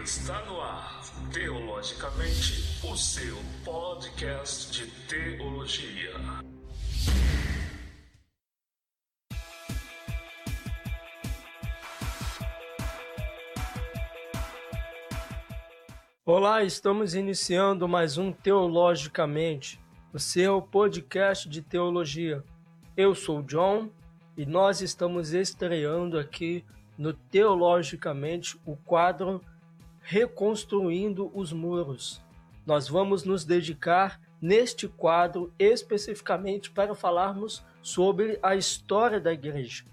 Está no ar, Teologicamente, o seu podcast de teologia. Olá, estamos iniciando mais um Teologicamente, o seu podcast de teologia. Eu sou o John e nós estamos estreando aqui no Teologicamente o quadro Reconstruindo os Muros. Nós vamos nos dedicar neste quadro especificamente para falarmos sobre a história da igreja.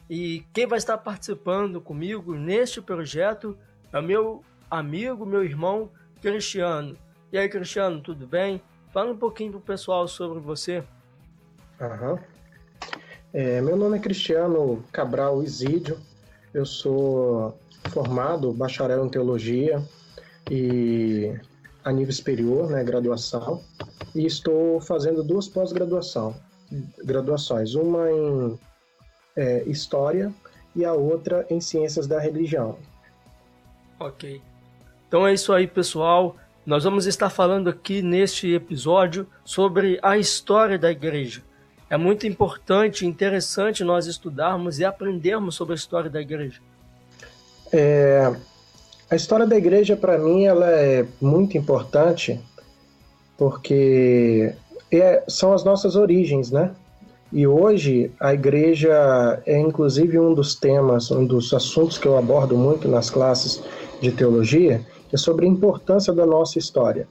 E quem vai estar participando comigo neste projeto é o meu amigo, meu irmão Cristiano. E aí, Cristiano, tudo bem? Fala um pouquinho pro pessoal sobre você. Meu nome é Cristiano Cabral Isídio, eu sou formado bacharel em teologia e a nível superior, graduação, e estou fazendo duas pós-graduações, uma em História e a outra em Ciências da Religião. Ok. Então é isso aí, pessoal. Nós vamos estar falando aqui neste episódio sobre a história da igreja. É muito importante e interessante nós estudarmos e aprendermos sobre a história da igreja. A história da igreja, para mim, ela é muito importante porque são as nossas origens, né? E hoje a igreja é inclusive um dos temas, um dos assuntos que eu abordo muito nas classes de teologia, é sobre a importância da nossa história.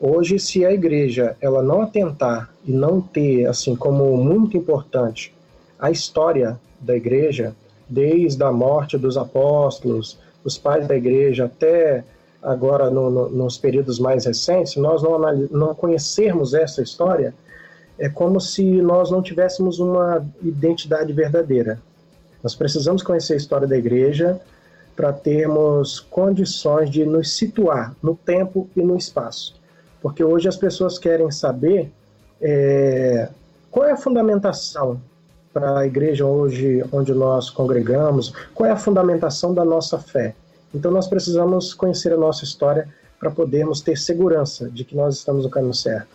Hoje, se a igreja ela não atentar e não ter assim como muito importante a história da igreja, desde a morte dos apóstolos, os pais da igreja, até agora nos períodos mais recentes, nós não conhecermos essa história, é como se nós não tivéssemos uma identidade verdadeira. Nós precisamos conhecer a história da igreja para termos condições de nos situar no tempo e no espaço. Porque hoje as pessoas querem saber qual é a fundamentação para a igreja hoje onde nós congregamos, qual é a fundamentação da nossa fé. Então nós precisamos conhecer a nossa história para podermos ter segurança de que nós estamos no caminho certo.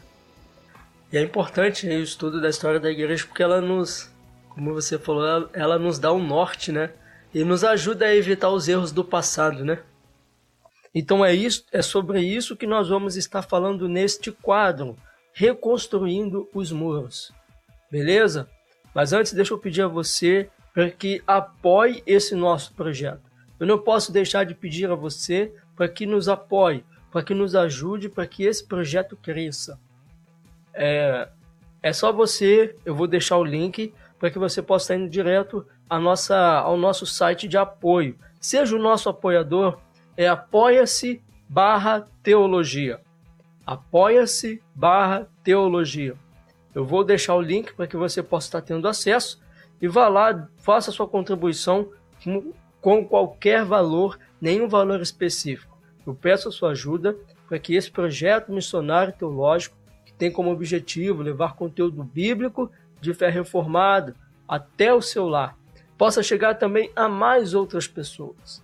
E é importante o estudo da história da igreja porque ela nos, como você falou, ela nos dá um norte, né? E nos ajuda a evitar os erros do passado, né? Então é sobre isso que nós vamos estar falando neste quadro, Reconstruindo os Muros. Beleza? Mas antes, deixa eu pedir a você para que apoie esse nosso projeto. Eu não posso deixar de pedir a você para que nos apoie, para que nos ajude, para que esse projeto cresça. É só você, eu vou deixar o link para que você possa estar indo direto ao nosso site de apoio. Seja o nosso apoiador, apoia-se/teologia. Apoia-se/teologia. Eu vou deixar o link para que você possa estar tendo acesso e vá lá, faça sua contribuição com qualquer valor, nenhum valor específico. Eu peço a sua ajuda para que esse projeto missionário teológico, que tem como objetivo levar conteúdo bíblico de fé reformada até o seu lar, possa chegar também a mais outras pessoas.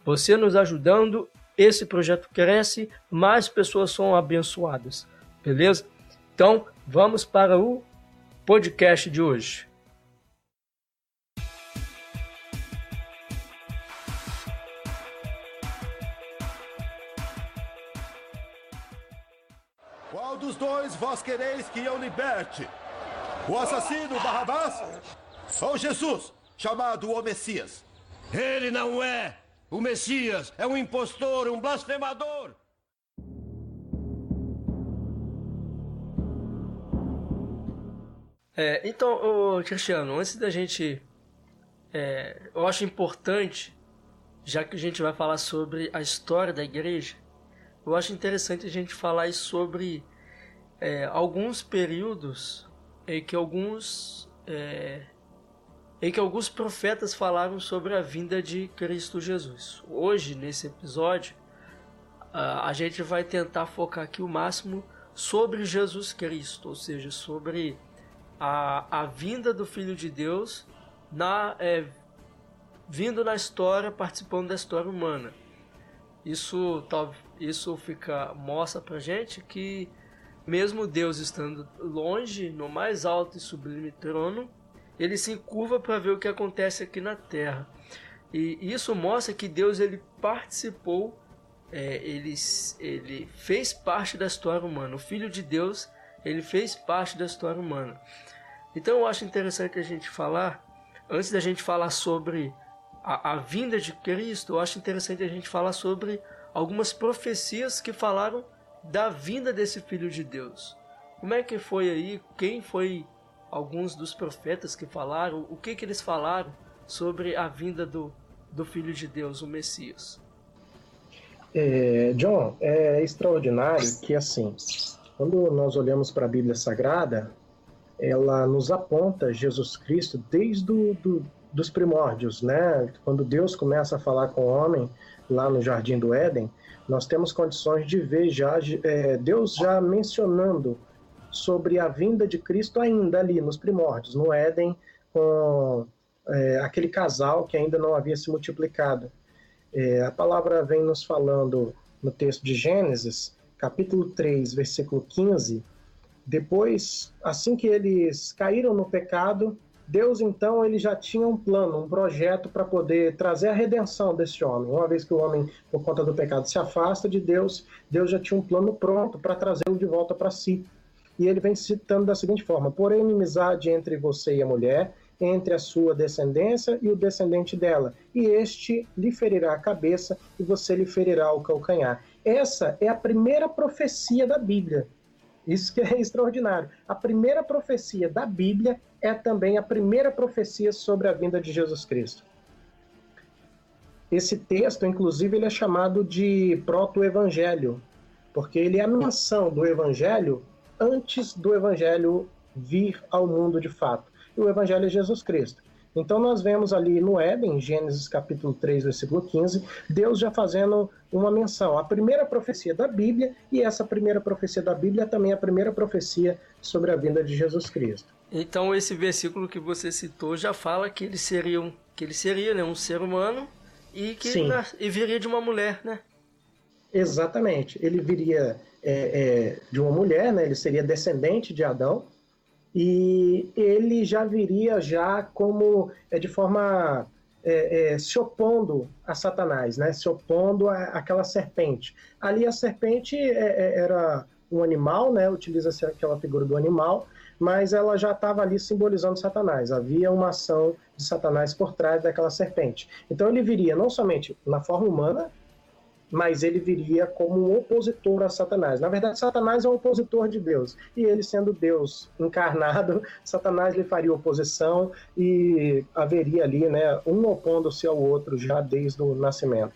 Você nos ajudando, esse projeto cresce, mais pessoas são abençoadas. Beleza? Então, vamos para o podcast de hoje. Qual dos dois vós quereis que eu liberte? O assassino Barrabás ou Jesus, chamado o Messias? Ele não é o Messias, é um impostor, um blasfemador. Então, Cristiano, antes da gente... eu acho importante, já que a gente vai falar sobre a história da igreja, eu acho interessante a gente falar sobre alguns períodos em que alguns profetas falaram sobre a vinda de Cristo Jesus. Hoje, nesse episódio, a gente vai tentar focar aqui o máximo sobre Jesus Cristo, ou seja, sobre a vinda do Filho de Deus vindo na história, participando da história humana. Isso mostra pra gente que mesmo Deus estando longe, no mais alto e sublime trono, ele se encurva para ver o que acontece aqui na Terra. E isso mostra que Deus ele participou, ele fez parte da história humana. O Filho de Deus, ele fez parte da história humana. Então eu acho interessante a gente falar, antes da gente falar sobre a vinda de Cristo, eu acho interessante a gente falar sobre algumas profecias que falaram da vinda desse Filho de Deus. Como é que foi aí? Quem foi alguns dos profetas que falaram? O que eles falaram sobre a vinda do Filho de Deus, o Messias? John, é extraordinário que, assim, quando nós olhamos para a Bíblia Sagrada, ela nos aponta Jesus Cristo desde dos primórdios, né? Quando Deus começa a falar com o homem lá no Jardim do Éden, nós temos condições de ver Deus já mencionando sobre a vinda de Cristo ainda ali nos primórdios, no Éden, com aquele casal que ainda não havia se multiplicado. A palavra vem nos falando no texto de Gênesis, capítulo 3, versículo 15, depois, assim que eles caíram no pecado, Deus então ele já tinha um plano, um projeto para poder trazer a redenção desse homem. Uma vez que o homem, por conta do pecado, se afasta de Deus, Deus já tinha um plano pronto para trazê-lo de volta para si. E ele vem citando da seguinte forma: porém, inimizade entre você e a mulher, entre a sua descendência e o descendente dela, e este lhe ferirá a cabeça e você lhe ferirá o calcanhar. Essa é a primeira profecia da Bíblia. Isso que é extraordinário. A primeira profecia da Bíblia é também a primeira profecia sobre a vinda de Jesus Cristo. Esse texto, inclusive, ele é chamado de proto-evangelho, porque ele é a menção do evangelho antes do evangelho vir ao mundo de fato. E o evangelho é Jesus Cristo. Então nós vemos ali no Éden, Gênesis capítulo 3, versículo 15, Deus já fazendo uma menção. A primeira profecia da Bíblia, e essa primeira profecia da Bíblia é também a primeira profecia sobre a vinda de Jesus Cristo. Então esse versículo que você citou já fala que ele seria, né, um ser humano e que viria de uma mulher, né? Exatamente. Ele viria de uma mulher, né? Ele seria descendente de Adão. E ele já viria como de forma se opondo a Satanás, né? Se opondo àquela serpente. Ali a serpente era um animal, né? Utiliza-se aquela figura do animal, mas ela já estava ali simbolizando Satanás. Havia uma ação de Satanás por trás daquela serpente. Então ele viria não somente na forma humana, mas ele viria como um opositor a Satanás. Na verdade, Satanás é um opositor de Deus. E ele, sendo Deus encarnado, Satanás lhe faria oposição e haveria ali, né, um opondo-se ao outro já desde o nascimento.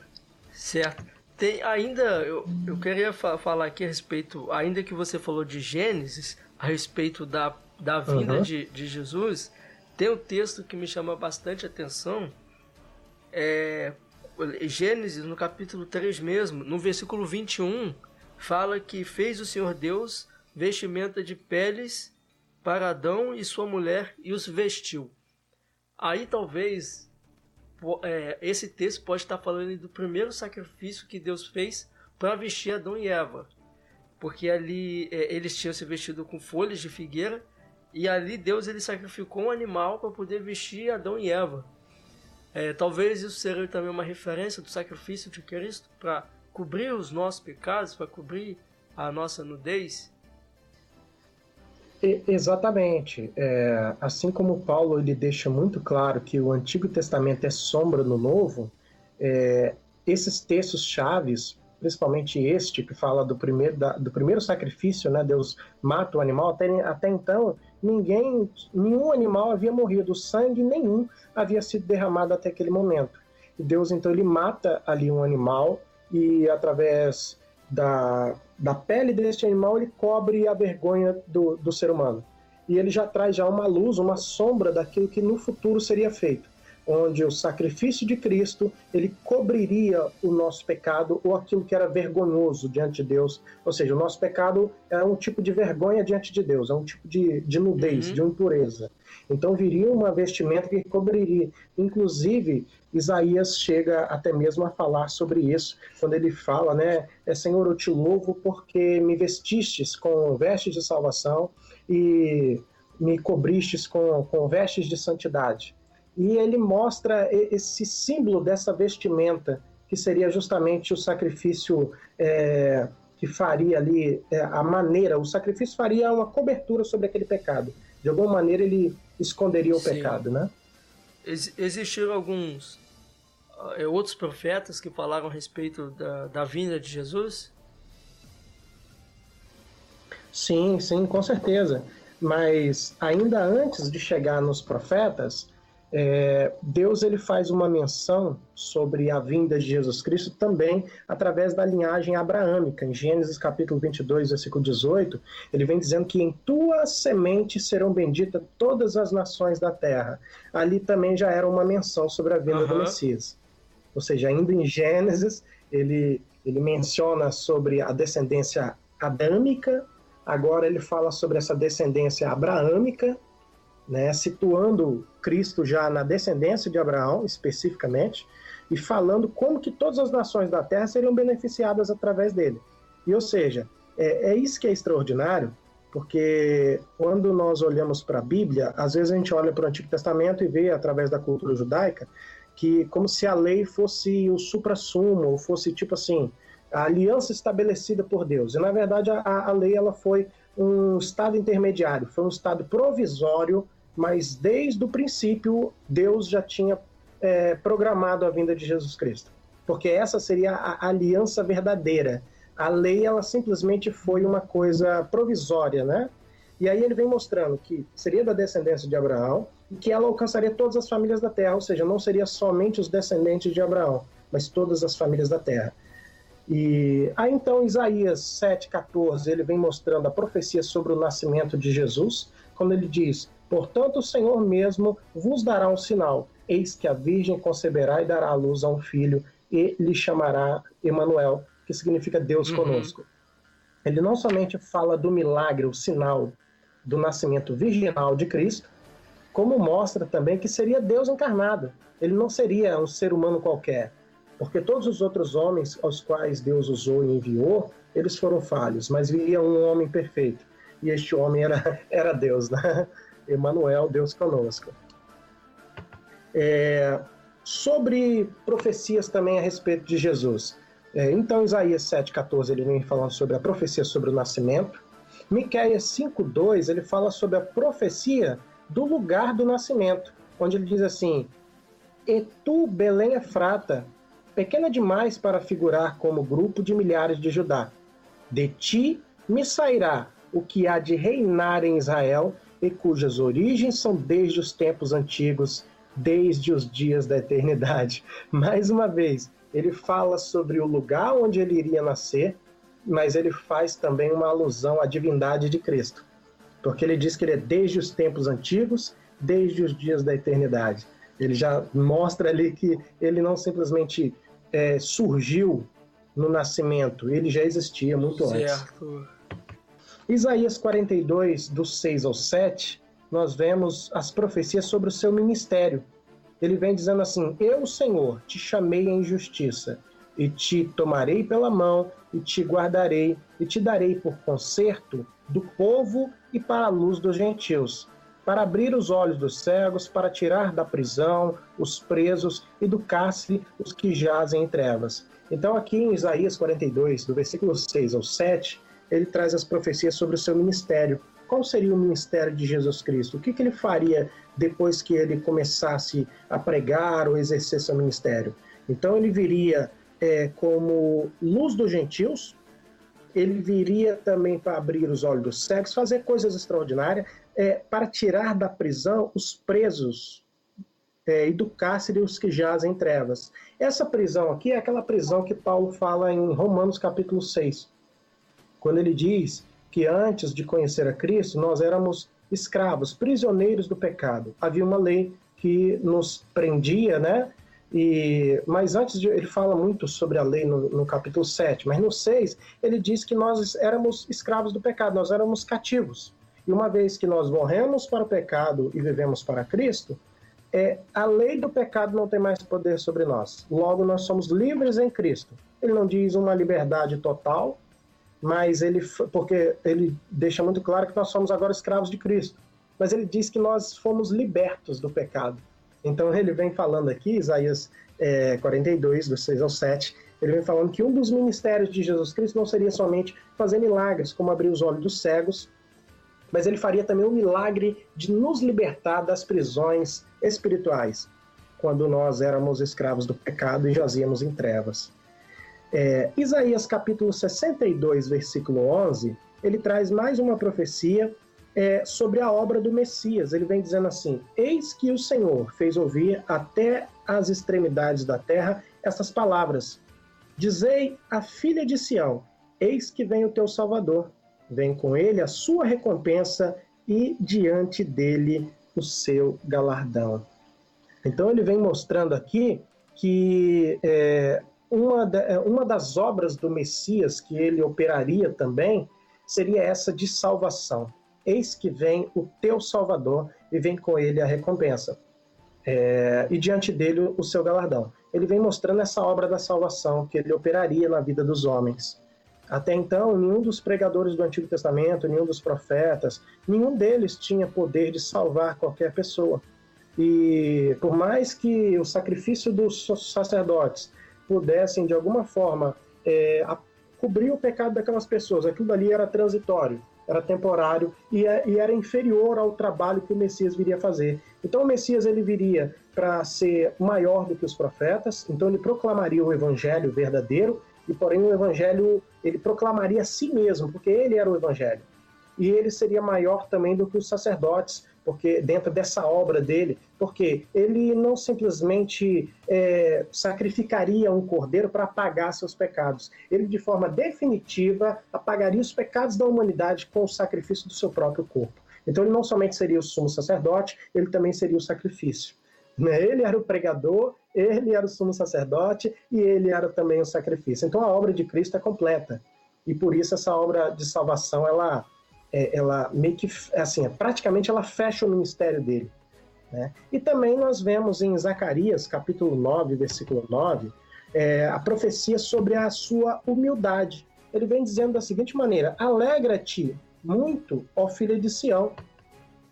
Certo. Tem ainda, eu queria falar aqui a respeito, ainda que você falou de Gênesis, a respeito da vinda de Jesus, tem um texto que me chama bastante atenção, Gênesis, no capítulo 3 mesmo, no versículo 21, fala que fez o Senhor Deus vestimenta de peles para Adão e sua mulher e os vestiu. Aí talvez esse texto pode estar falando do primeiro sacrifício que Deus fez para vestir Adão e Eva. Porque ali eles tinham se vestido com folhas de figueira e ali Deus ele sacrificou um animal para poder vestir Adão e Eva. Talvez isso seja também uma referência do sacrifício de Cristo para cobrir os nossos pecados, para cobrir a nossa nudez. Exatamente. Assim como Paulo ele deixa muito claro que o Antigo Testamento é sombra no Novo, esses textos chaves, principalmente este que fala do primeiro sacrifício, né? Deus mata o animal. Até então nenhum animal havia morrido, sangue nenhum havia sido derramado até aquele momento. E Deus então ele mata ali um animal e através da pele deste animal ele cobre a vergonha do ser humano. E ele já traz uma luz, uma sombra daquilo que no futuro seria feito. onde o sacrifício de Cristo, ele cobriria o nosso pecado ou aquilo que era vergonhoso diante de Deus. Ou seja, o nosso pecado é um tipo de vergonha diante de Deus, é um tipo de nudez, de impureza. Então viria uma vestimenta que cobriria. Inclusive, Isaías chega até mesmo a falar sobre isso, quando ele fala, né, Senhor, eu te louvo porque me vestistes com vestes de salvação e me cobristes com vestes de santidade. E ele mostra esse símbolo dessa vestimenta, que seria justamente o sacrifício que faria ali, a maneira, o sacrifício faria uma cobertura sobre aquele pecado. De alguma maneira ele esconderia o pecado, né? Existiram alguns outros profetas que falaram a respeito da vinda de Jesus? Sim, com certeza. Mas ainda antes de chegar nos profetas, Deus ele faz uma menção sobre a vinda de Jesus Cristo também através da linhagem abraâmica. Em Gênesis capítulo 22, versículo 18, ele vem dizendo que em tua semente serão benditas todas as nações da terra. Ali também já era uma menção sobre a vinda do Messias. Ou seja, ainda em Gênesis, ele menciona sobre a descendência adâmica. Agora ele fala sobre essa descendência abraâmica, né, situando Cristo já na descendência de Abraão, especificamente, e falando como que todas as nações da terra seriam beneficiadas através dele. E, ou seja, é isso que é extraordinário, porque quando nós olhamos para a Bíblia, às vezes a gente olha para o Antigo Testamento e vê, através da cultura judaica, que como se a lei fosse o suprassumo, ou fosse tipo assim, a aliança estabelecida por Deus. E, na verdade, a lei ela foi um estado intermediário, foi um estado provisório, mas desde o princípio Deus já tinha programado a vinda de Jesus Cristo. Porque essa seria a aliança verdadeira. A lei, ela simplesmente foi uma coisa provisória, né? E aí ele vem mostrando que seria da descendência de Abraão e que ela alcançaria todas as famílias da terra, ou seja, não seria somente os descendentes de Abraão, mas todas as famílias da terra. E aí então Isaías 7,14, ele vem mostrando a profecia sobre o nascimento de Jesus, quando ele diz, portanto o Senhor mesmo vos dará um sinal, eis que a virgem conceberá e dará à luz a um filho, e lhe chamará Emanuel, que significa Deus conosco. Ele não somente fala do milagre, o sinal do nascimento virginal de Cristo, como mostra também que seria Deus encarnado. Ele não seria um ser humano qualquer, porque todos os outros homens aos quais Deus usou e enviou, eles foram falhos, mas viria um homem perfeito. E este homem era Deus, né? Emanuel, Deus conosco. Sobre profecias também a respeito de Jesus. Então, Isaías 7,14, ele vem falando sobre a profecia sobre o nascimento. Miqueias 5,2, ele fala sobre a profecia do lugar do nascimento, onde ele diz assim, e tu, Belém Efrata, pequena demais para figurar como grupo de milhares de Judá. De ti me sairá o que há de reinar em Israel e cujas origens são desde os tempos antigos, desde os dias da eternidade. Mais uma vez, ele fala sobre o lugar onde ele iria nascer, mas ele faz também uma alusão à divindade de Cristo, porque ele diz que ele é desde os tempos antigos, desde os dias da eternidade. Ele já mostra ali que ele não simplesmente surgiu no nascimento, ele já existia muito antes. Isaías 42, do 6 ao 7, nós vemos as profecias sobre o seu ministério. Ele vem dizendo assim, eu, Senhor, te chamei em justiça, e te tomarei pela mão, e te guardarei, e te darei por conserto do povo e para a luz dos gentios, para abrir os olhos dos cegos, para tirar da prisão os presos e do cárcere os que jazem em trevas. Então aqui em Isaías 42, do versículo 6 ao 7, ele traz as profecias sobre o seu ministério. Qual seria o ministério de Jesus Cristo? O que ele faria depois que ele começasse a pregar ou exercer seu ministério? Então ele viria como luz dos gentios, ele viria também para abrir os olhos dos cegos, fazer coisas extraordinárias, para tirar da prisão os presos e do cárcere os que jazem em trevas. Essa prisão aqui é aquela prisão que Paulo fala em Romanos capítulo 6, quando ele diz que antes de conhecer a Cristo, nós éramos escravos, prisioneiros do pecado. Havia uma lei que nos prendia, né? Mas ele fala muito sobre a lei no capítulo 7, mas no 6 ele diz que nós éramos escravos do pecado, nós éramos cativos. E uma vez que nós morremos para o pecado e vivemos para Cristo, a lei do pecado não tem mais poder sobre nós. Logo, nós somos livres em Cristo. Ele não diz uma liberdade total, mas porque ele deixa muito claro que nós somos agora escravos de Cristo. Mas ele diz que nós fomos libertos do pecado. Então ele vem falando aqui, Isaías 42, do 6 ao 7, ele vem falando que um dos ministérios de Jesus Cristo não seria somente fazer milagres, como abrir os olhos dos cegos, mas ele faria também o milagre de nos libertar das prisões espirituais, quando nós éramos escravos do pecado e jazíamos em trevas. Isaías capítulo 62, versículo 11, ele traz mais uma profecia sobre a obra do Messias. Ele vem dizendo assim: eis que o Senhor fez ouvir até as extremidades da terra essas palavras. Dizei à filha de Sião: eis que vem o teu Salvador, vem com ele a sua recompensa e diante dele o seu galardão. Então ele vem mostrando aqui que uma das obras do Messias que ele operaria também seria essa de salvação. Eis que vem o teu Salvador e vem com ele a recompensa. E diante dele o seu galardão. Ele vem mostrando essa obra da salvação que ele operaria na vida dos homens. Até então, nenhum dos pregadores do Antigo Testamento, nenhum dos profetas, nenhum deles tinha poder de salvar qualquer pessoa. E por mais que o sacrifício dos sacerdotes pudessem, de alguma forma, cobrir o pecado daquelas pessoas, aquilo ali era transitório, era temporário e era inferior ao trabalho que o Messias viria fazer. Então o Messias ele viria para ser maior do que os profetas, então ele proclamaria o evangelho verdadeiro, e porém o evangelho ele proclamaria a si mesmo, porque ele era o evangelho. E ele seria maior também do que os sacerdotes, porque dentro dessa obra dele, porque ele não simplesmente sacrificaria um cordeiro para apagar seus pecados. Ele, de forma definitiva, apagaria os pecados da humanidade com o sacrifício do seu próprio corpo. Então ele não somente seria o sumo sacerdote, ele também seria o sacrifício. Ele era o pregador, ele era o sumo sacerdote e ele era também o sacrifício. Então a obra de Cristo é completa. E por isso essa obra de salvação, ela meio que, assim, praticamente ela fecha o ministério dele, né? E também nós vemos em Zacarias, capítulo 9, versículo 9, a profecia sobre a sua humildade. Ele vem dizendo da seguinte maneira: alegra-te muito, ó filha de Sião,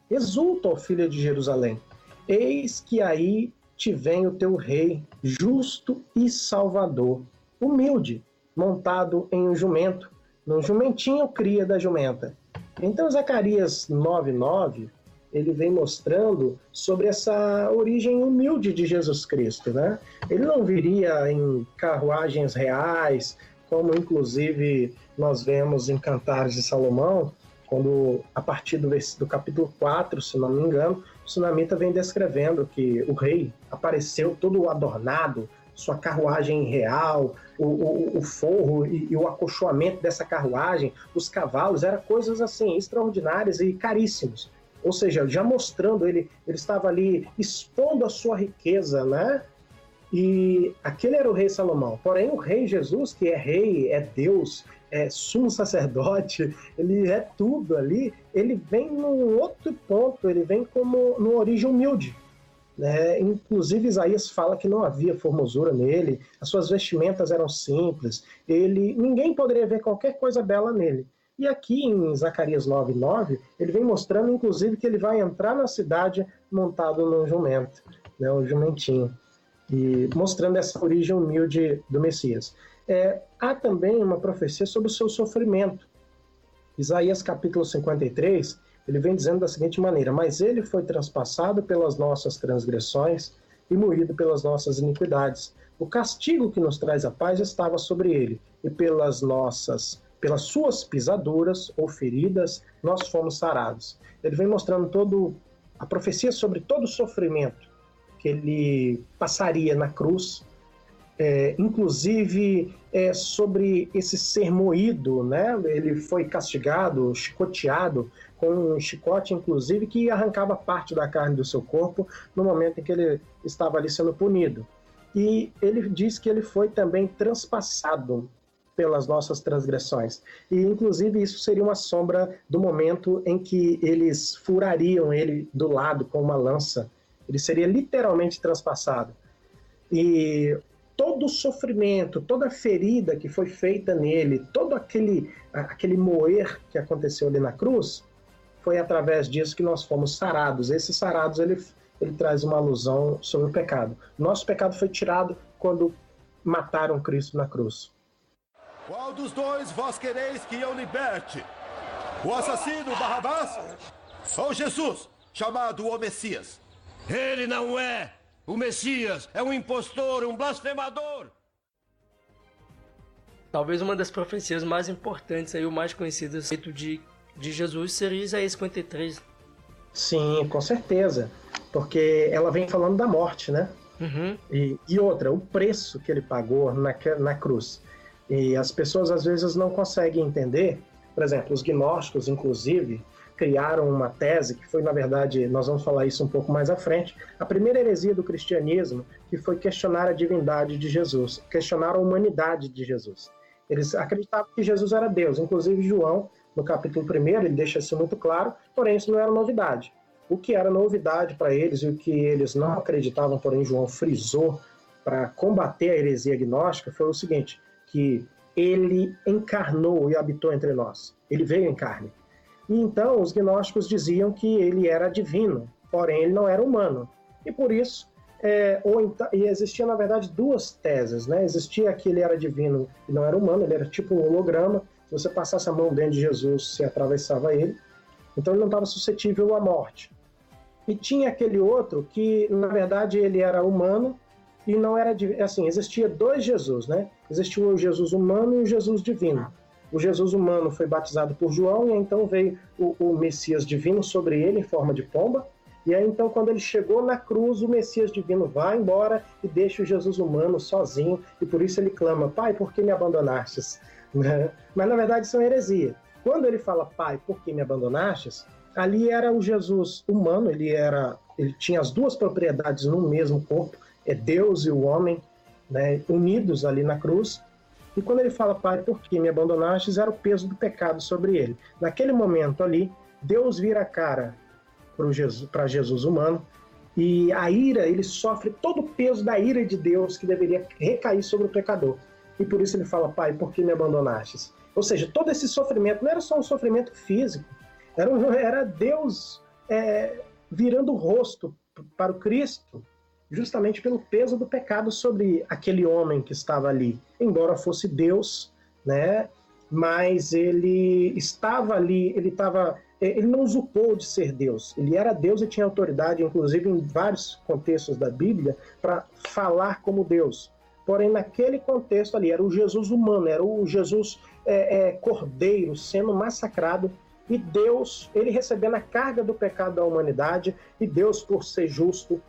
exulta, ó filha de Jerusalém, eis que aí te vem o teu rei, justo e salvador, humilde, montado em um jumento, num jumentinho cria da jumenta. Então Zacarias 9:9, ele vem mostrando sobre essa origem humilde de Jesus Cristo, né? Ele não viria em carruagens reais, como inclusive nós vemos em Cantares de Salomão, quando a partir do capítulo 4, se não me engano, o sunamita vem descrevendo que o rei apareceu todo adornado, sua carruagem real, o forro e o acolchoamento dessa carruagem, os cavalos, eram coisas assim extraordinárias e caríssimos. Ou seja, já mostrando, ele estava ali expondo a sua riqueza, né? E aquele era o rei Salomão. Porém, o rei Jesus, que é rei, é Deus, é sumo sacerdote, ele é tudo ali, ele vem num outro ponto, ele vem como numa origem humilde. Inclusive Isaías fala que não havia formosura nele, as suas vestimentas eram simples, ninguém poderia ver qualquer coisa bela nele. E aqui em Zacarias 9:9, ele vem mostrando inclusive que ele vai entrar na cidade montado num jumento, né, um jumentinho, e mostrando essa origem humilde do Messias. Há também uma profecia sobre o seu sofrimento. Isaías capítulo 53, ele vem dizendo da seguinte maneira: mas ele foi transpassado pelas nossas transgressões e moído pelas nossas iniquidades. O castigo que nos traz a paz estava sobre ele, e pelas suas pisaduras ou feridas nós fomos sarados. Ele vem mostrando a profecia sobre todo o sofrimento que ele passaria na cruz, inclusive sobre esse ser moído, né? Ele foi castigado, chicoteado, com um chicote, inclusive, que arrancava parte da carne do seu corpo no momento em que ele estava ali sendo punido. E ele diz que ele foi também transpassado pelas nossas transgressões. E, inclusive, isso seria uma sombra do momento em que eles furariam ele do lado com uma lança. Ele seria literalmente transpassado. E todo o sofrimento, toda a ferida que foi feita nele, todo aquele moer que aconteceu ali na cruz, foi através disso que nós fomos sarados. Esses sarados, ele traz uma alusão sobre o pecado. Nosso pecado foi tirado quando mataram Cristo na cruz. Qual dos dois vós quereis que eu liberte? O assassino Barrabás ou Jesus, chamado o Messias? Ele não é o Messias, é um impostor, um blasfemador. Talvez uma das profecias mais importantes, aí, o mais conhecido a respeito de Jesus, seria Isaías 53. Sim, com certeza. Porque ela vem falando da morte, né? Uhum. E outra, o preço que ele pagou na cruz. E as pessoas às vezes não conseguem entender. Por exemplo, os gnósticos, inclusive, criaram uma tese que foi, na verdade, nós vamos falar isso um pouco mais à frente, a primeira heresia do cristianismo, que foi questionar a divindade de Jesus, questionar a humanidade de Jesus. Eles acreditavam que Jesus era Deus. Inclusive, João, no capítulo 1, ele deixa isso muito claro, porém isso não era novidade. O que era novidade para eles e o que eles não acreditavam, porém João frisou para combater a heresia gnóstica, foi o seguinte, que ele encarnou e habitou entre nós. Ele veio em carne. E então os gnósticos diziam que ele era divino, porém ele não era humano. E por isso, e existia na verdade duas teses, né? Existia que ele era divino e não era humano, ele era tipo um holograma. Se você passasse a mão dentro de Jesus, você atravessava ele. Então ele não estava suscetível à morte. E tinha aquele outro que, na verdade, ele era humano e não era divino. Assim, existia dois Jesus, né? Existia o Jesus humano e o Jesus divino. O Jesus humano foi batizado por João e então veio o Messias divino sobre ele em forma de pomba. E aí então quando ele chegou na cruz, o Messias divino vai embora e deixa o Jesus humano sozinho. E por isso ele clama, Pai, por que me abandonastes? Mas na verdade isso é uma heresia. Quando ele fala, Pai, por que me abandonastes? Ali era o Jesus humano, ele tinha as duas propriedades no mesmo corpo, Deus e o homem, né, unidos ali na cruz. E quando ele fala, Pai, por que me abandonastes, era o peso do pecado sobre ele. Naquele momento ali, Deus vira a cara para Jesus humano, e a ira, ele sofre todo o peso da ira de Deus que deveria recair sobre o pecador. E por isso ele fala, Pai, por que me abandonastes? Ou seja, todo esse sofrimento não era só um sofrimento físico, era Deus virando o rosto para o Cristo, justamente pelo peso do pecado sobre aquele homem que estava ali. Embora fosse Deus, né, mas ele estava ali, ele não usurpou de ser Deus. Ele era Deus e tinha autoridade, inclusive em vários contextos da Bíblia, para falar como Deus. Porém, naquele contexto ali, era o Jesus humano, era o Jesus cordeiro sendo massacrado, e Deus, ele recebendo a carga do pecado da humanidade, e Deus, por ser justo,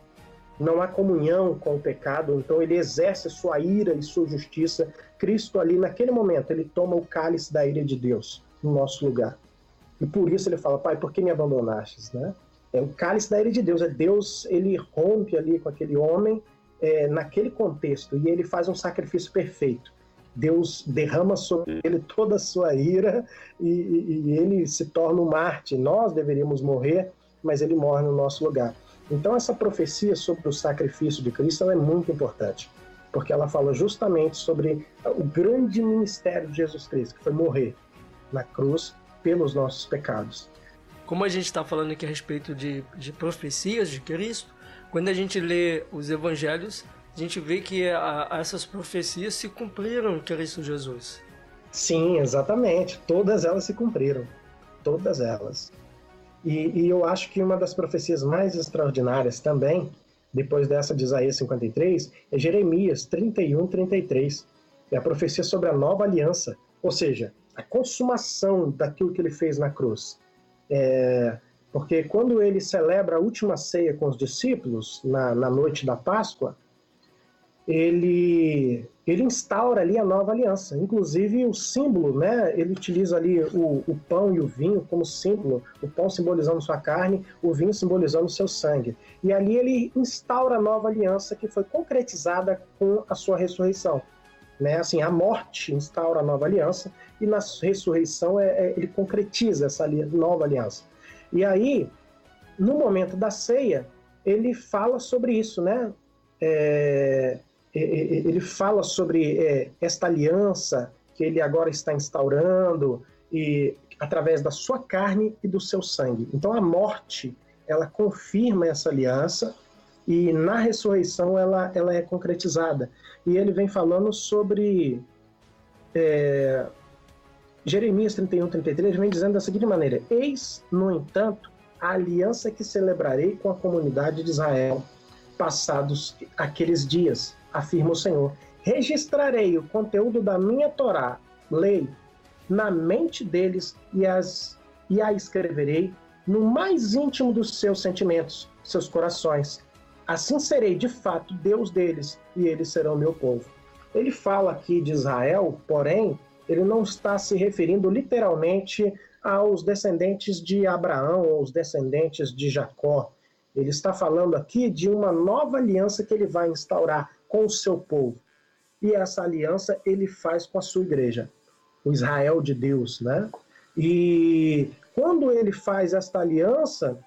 não há comunhão com o pecado, então ele exerce sua ira e sua justiça. Cristo ali, naquele momento, ele toma o cálice da ira de Deus no nosso lugar. E por isso ele fala, Pai, por que me abandonastes? Né? É o cálice da ira de Deus, Deus, ele rompe ali com aquele homem, naquele contexto, e ele faz um sacrifício perfeito. Deus derrama sobre ele toda a sua ira e ele se torna um mártir. Nós deveríamos morrer, mas ele morre no nosso lugar. Então essa profecia sobre o sacrifício de Cristo é muito importante, porque ela fala justamente sobre o grande ministério de Jesus Cristo, que foi morrer na cruz pelos nossos pecados. Como a gente está falando aqui a respeito de profecias de Cristo, quando a gente lê os evangelhos, a gente vê que essas profecias se cumpriram em Cristo Jesus. Sim, exatamente. Todas elas se cumpriram. Todas elas. E eu acho que uma das profecias mais extraordinárias também, depois dessa de Isaías 53, é Jeremias 31, 33. É a profecia sobre a nova aliança, ou seja, a consumação daquilo que ele fez na cruz. Porque quando ele celebra a última ceia com os discípulos, na noite da Páscoa, ele instaura ali a nova aliança. Inclusive o símbolo, né? Ele utiliza ali o pão e o vinho como símbolo, o pão simbolizando sua carne, o vinho simbolizando seu sangue. E ali ele instaura a nova aliança que foi concretizada com a sua ressurreição. Né? Assim, a morte instaura a nova aliança e na ressurreição ele concretiza essa nova aliança. E aí, no momento da ceia, ele fala sobre isso, né? Ele fala sobre esta aliança que ele agora está instaurando e através da sua carne e do seu sangue. Então a morte, ela confirma essa aliança e na ressurreição ela é concretizada. E ele vem falando sobre Jeremias 31:33, vem dizendo da seguinte maneira: eis, no entanto, a aliança que celebrarei com a comunidade de Israel, passados aqueles dias, afirma o Senhor. Registrarei o conteúdo da minha Torá, lei, na mente deles e a escreverei no mais íntimo dos seus sentimentos, seus corações. Assim serei, de fato, Deus deles, e eles serão meu povo. Ele fala aqui de Israel, porém, ele não está se referindo literalmente aos descendentes de Abraão ou os descendentes de Jacó. Ele está falando aqui de uma nova aliança que ele vai instaurar com o seu povo. E essa aliança ele faz com a sua igreja, o Israel de Deus, né? E quando ele faz esta aliança,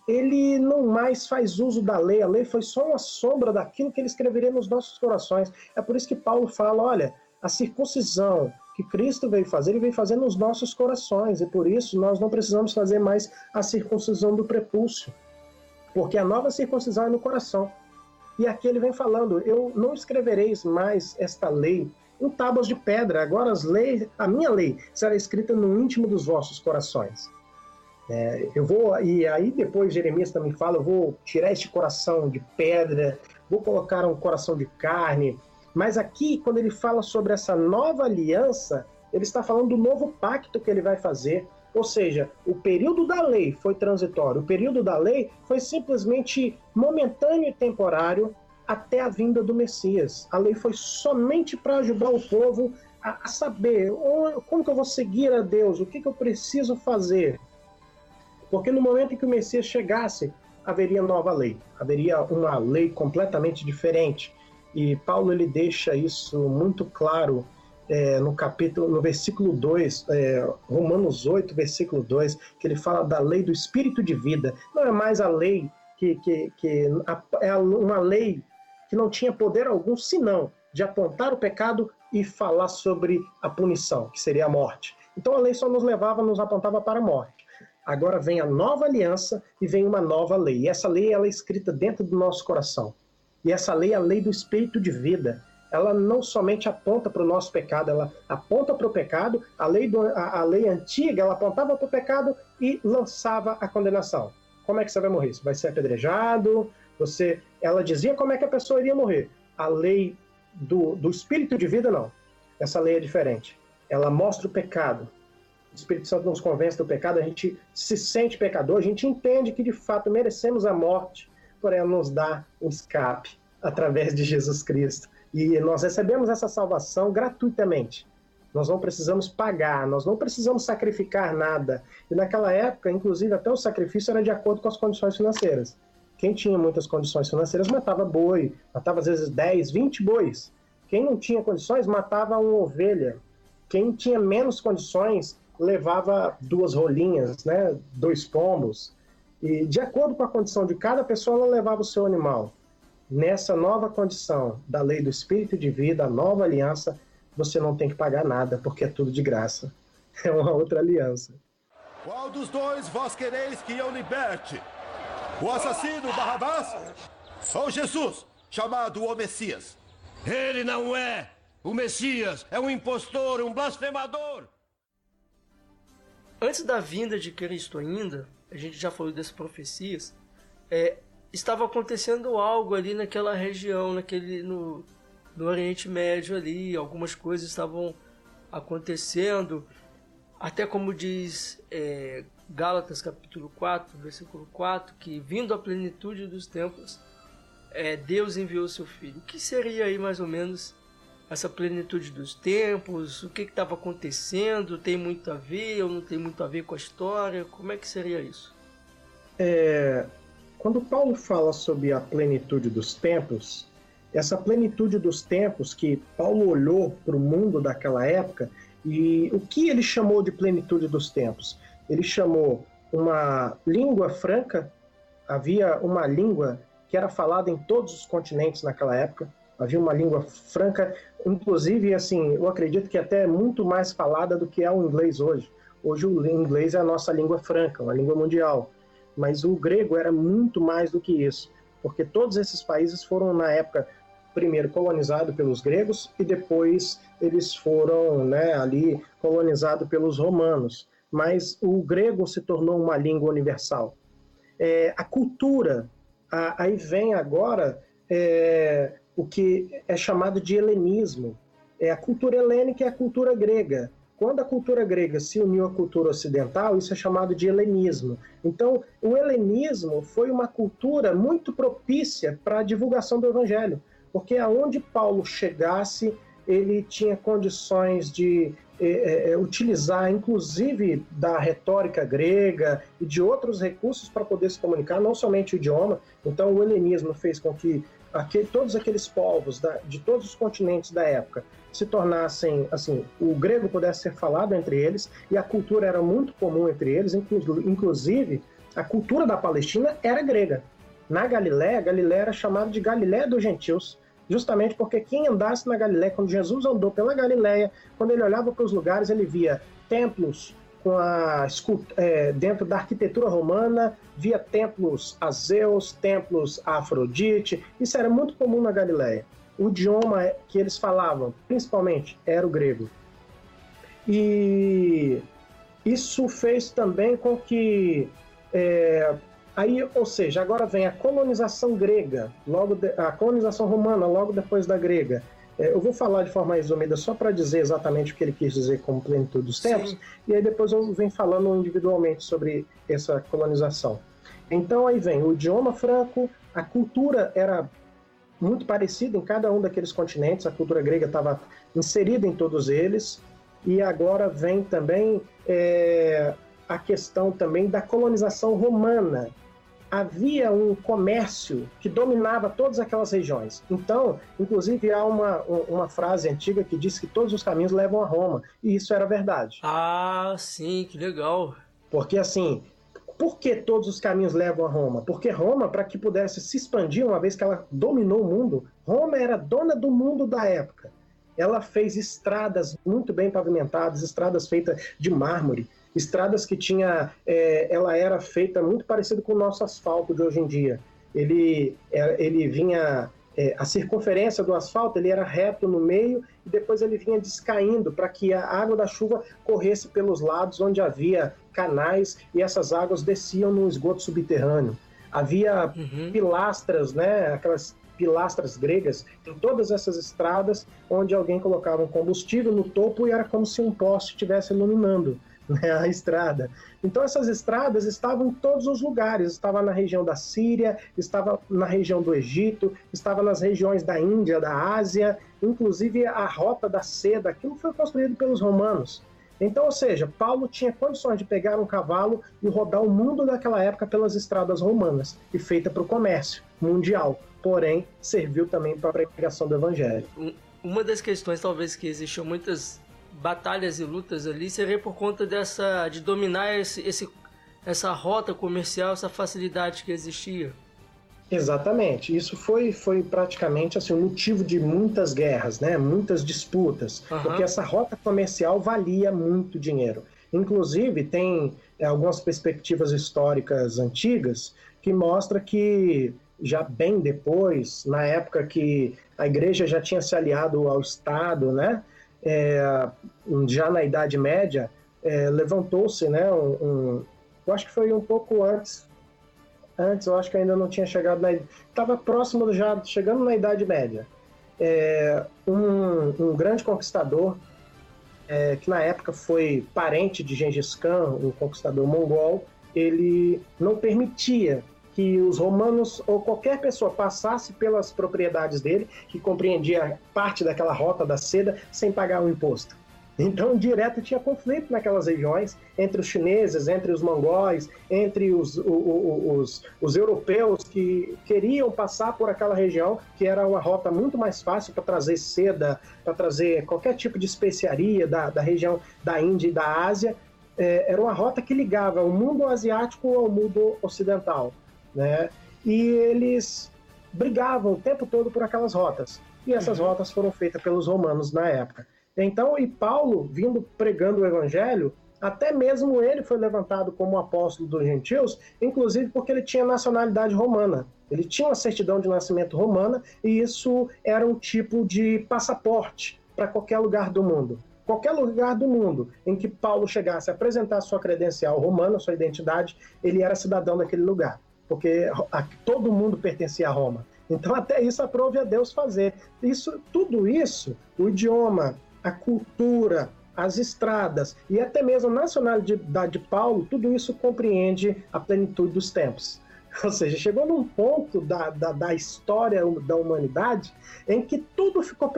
ele não mais faz uso da lei. A lei foi só uma sombra daquilo que ele escreveria nos nossos corações. É por isso que Paulo fala, olha, a circuncisão que Cristo veio fazer, ele veio fazer nos nossos corações. E por isso nós não precisamos fazer mais a circuncisão do prepúcio, porque a nova circuncisão é no coração. E aqui ele vem falando, eu não escrevereis mais esta lei em tábuas de pedra, agora a minha lei será escrita no íntimo dos vossos corações. E aí depois Jeremias também fala, eu vou tirar este coração de pedra, vou colocar um coração de carne. Mas aqui, quando ele fala sobre essa nova aliança, ele está falando do novo pacto que ele vai fazer. Ou seja, o período da lei foi transitório, o período da lei foi simplesmente momentâneo e temporário até a vinda do Messias. A lei foi somente para ajudar o povo a saber como que eu vou seguir a Deus, o que eu preciso fazer. Porque no momento em que o Messias chegasse, haveria nova lei, haveria uma lei completamente diferente. E Paulo ele deixa isso muito claro no versículo 2, Romanos 8, versículo 2, que ele fala da lei do Espírito de vida. Não é mais a lei é uma lei que não tinha poder algum, senão de apontar o pecado e falar sobre a punição, que seria a morte. Então a lei só nos apontava para a morte. Agora vem a nova aliança e vem uma nova lei. E essa lei ela é escrita dentro do nosso coração. E essa lei é a lei do Espírito de vida. Ela não somente aponta para o nosso pecado, ela aponta para o pecado. A lei antiga, ela apontava para o pecado e lançava a condenação. Como é que você vai morrer? Você vai ser apedrejado? Ela dizia como é que a pessoa iria morrer. A lei do Espírito de vida, não. Essa lei é diferente. Ela mostra o pecado. O Espírito Santo nos convence do pecado, a gente se sente pecador, a gente entende que de fato merecemos a morte, porém ela nos dá um escape através de Jesus Cristo. E nós recebemos essa salvação gratuitamente. Nós não precisamos pagar, nós não precisamos sacrificar nada. E naquela época, inclusive, até o sacrifício era de acordo com as condições financeiras. Quem tinha muitas condições financeiras matava boi, matava às vezes 10, 20 bois. Quem não tinha condições matava uma ovelha. Quem tinha menos condições levava 2 rolinhas, né, 2 pombos. E de acordo com a condição de cada pessoa, ela levava o seu animal. Nessa nova condição da lei do Espírito de vida, a nova aliança, você não tem que pagar nada, porque é tudo de graça. É uma outra aliança. Qual dos dois vós quereis que eu liberte? O assassino Barrabás ou Jesus, chamado o Messias? Ele não é o Messias, é um impostor, um blasfemador. Antes da vinda de Cristo ainda, a gente já falou dessas profecias, estava acontecendo algo ali naquela região, no Oriente Médio ali, algumas coisas estavam acontecendo, até como diz Gálatas capítulo 4, versículo 4, que vindo a plenitude dos tempos, Deus enviou seu Filho. O que seria aí mais ou menos essa plenitude dos tempos? O que estava acontecendo? Tem muito a ver ou não tem muito a ver com a história? Como é que seria isso? Quando Paulo fala sobre a plenitude dos tempos, essa plenitude dos tempos que Paulo olhou para o mundo daquela época, e o que ele chamou de plenitude dos tempos? Ele chamou uma língua franca. Havia uma língua que era falada em todos os continentes naquela época. Havia uma língua franca, inclusive, assim, eu acredito que até muito mais falada do que é o inglês hoje. Hoje o inglês é a nossa língua franca, uma língua mundial. Mas o grego era muito mais do que isso, porque todos esses países foram, na época, primeiro colonizados pelos gregos e depois eles foram, né, ali colonizados pelos romanos. Mas o grego se tornou uma língua universal. A cultura, aí vem agora o que é chamado de helenismo. A cultura helênica e a cultura grega. Quando a cultura grega se uniu à cultura ocidental, isso é chamado de helenismo. Então, o helenismo foi uma cultura muito propícia para a divulgação do evangelho, porque aonde Paulo chegasse, ele tinha condições de utilizar, inclusive, da retórica grega e de outros recursos para poder se comunicar, não somente o idioma. Então, o helenismo fez com que todos aqueles povos de todos os continentes da época se tornassem, assim, o grego pudesse ser falado entre eles, e a cultura era muito comum entre eles, inclusive a cultura da Palestina era grega. Na Galiléia, Galiléia era chamada de Galiléia dos Gentios, justamente porque quem andasse na Galiléia, quando Jesus andou pela Galiléia, quando ele olhava para os lugares, ele via templos dentro da arquitetura romana, via templos a Zeus, templos a Afrodite. Isso era muito comum na Galiléia. O idioma que eles falavam, principalmente, era o grego. E isso fez também com que... ou seja, agora vem a colonização grega, a colonização romana, logo depois da grega. Eu vou falar de forma resumida só para dizer exatamente o que ele quis dizer como plenitude dos tempos, e aí depois eu venho falando individualmente sobre essa colonização. Então aí vem o idioma franco, a cultura era muito parecida em cada um daqueles continentes, a cultura grega estava inserida em todos eles, e agora vem também a questão também da colonização romana. Havia um comércio que dominava todas aquelas regiões. Então, inclusive, há uma frase antiga que diz que todos os caminhos levam a Roma, e isso era verdade. Ah, sim, que legal. Porque, assim, por que todos os caminhos levam a Roma? Porque Roma, para que pudesse se expandir, uma vez que ela dominou o mundo, Roma era dona do mundo da época. Ela fez estradas muito bem pavimentadas, estradas feitas de mármore, estradas que ela era feita muito parecido com o nosso asfalto de hoje em dia. Ele vinha, a circunferência do asfalto, ele era reto no meio e depois ele vinha descaindo para que a água da chuva corresse pelos lados onde havia canais e essas águas desciam no esgoto subterrâneo. Havia pilastras, né, aquelas pilastras gregas em todas essas estradas onde alguém colocava um combustível no topo e era como se um poste estivesse iluminando a estrada. Então essas estradas estavam em todos os lugares, estava na região da Síria, estava na região do Egito, estava nas regiões da Índia, da Ásia, inclusive a rota da seda, aquilo foi construído pelos romanos. Então, ou seja, Paulo tinha condições de pegar um cavalo e rodar o mundo daquela época pelas estradas romanas, e feita para o comércio mundial, porém serviu também para a pregação do evangelho. Uma das questões talvez que existiam muitas batalhas e lutas ali seria por conta de dominar essa rota comercial, essa facilidade que existia. Exatamente, isso foi praticamente assim, o motivo de muitas guerras, né? Muitas disputas, porque essa rota comercial valia muito dinheiro. Inclusive tem algumas perspectivas históricas antigas que mostram que já bem depois, na época que a igreja já tinha se aliado ao Estado, né? Já na Idade Média, levantou-se, né, eu acho que foi um pouco antes, eu acho que ainda não tinha chegado estava próximo, já chegando na Idade Média, um grande conquistador, que na época foi parente de Gengis Khan, um conquistador mongol. Ele não permitia que os romanos ou qualquer pessoa passasse pelas propriedades dele, que compreendia parte daquela rota da seda, sem pagar um imposto. Então, direto tinha conflito naquelas regiões, entre os chineses, entre os mongóis, entre os europeus que queriam passar por aquela região, que era uma rota muito mais fácil para trazer seda, para trazer qualquer tipo de especiaria da região da Índia e da Ásia. Era uma rota que ligava o mundo asiático ao mundo ocidental, né? E eles brigavam o tempo todo por aquelas rotas. E essas rotas foram feitas pelos romanos na época. Então, e Paulo, vindo pregando o evangelho, até mesmo ele foi levantado como apóstolo dos gentios, inclusive porque ele tinha nacionalidade romana. Ele tinha uma certidão de nascimento romana, e isso era um tipo de passaporte para qualquer lugar do mundo. Qualquer lugar do mundo em que Paulo chegasse a apresentar sua credencial romana, sua identidade, ele era cidadão daquele lugar, porque todo mundo pertencia a Roma. Então, até isso aprove a Deus fazer. Tudo isso, o idioma, a cultura, as estradas e até mesmo a nacionalidade de Paulo, tudo isso compreende a plenitude dos tempos. Ou seja, chegou num ponto da história da humanidade em que tudo ficou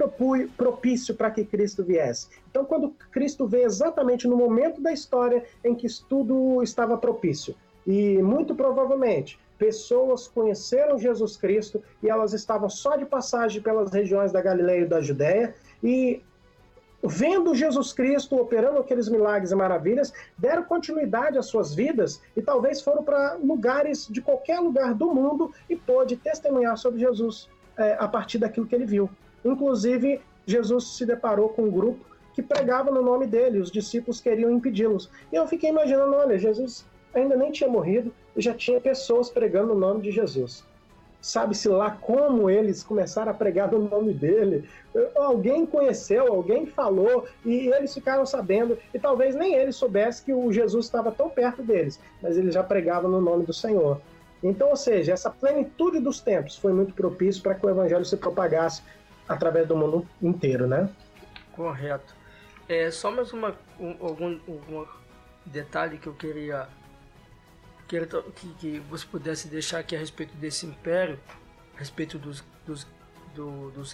propício para que Cristo viesse. Então, quando Cristo veio exatamente no momento da história em que tudo estava propício, e muito provavelmente pessoas conheceram Jesus Cristo e elas estavam só de passagem pelas regiões da Galileia e da Judéia, e vendo Jesus Cristo operando aqueles milagres e maravilhas, deram continuidade às suas vidas e talvez foram para lugares de qualquer lugar do mundo e pôde testemunhar sobre Jesus a partir daquilo que ele viu. Inclusive, Jesus se deparou com um grupo que pregava no nome dele, os discípulos queriam impedi-los. E eu fiquei imaginando, olha, Jesus ainda nem tinha morrido e já tinha pessoas pregando no nome de Jesus. Sabe-se lá como eles começaram a pregar no nome dele. Alguém conheceu, alguém falou, e eles ficaram sabendo, e talvez nem eles soubessem que o Jesus estava tão perto deles, mas eles já pregavam no nome do Senhor. Então, ou seja, essa plenitude dos tempos foi muito propício para que o evangelho se propagasse através do mundo inteiro, né? Correto. Só mais algum detalhe que eu queria que você pudesse deixar aqui a respeito desse império, a respeito dos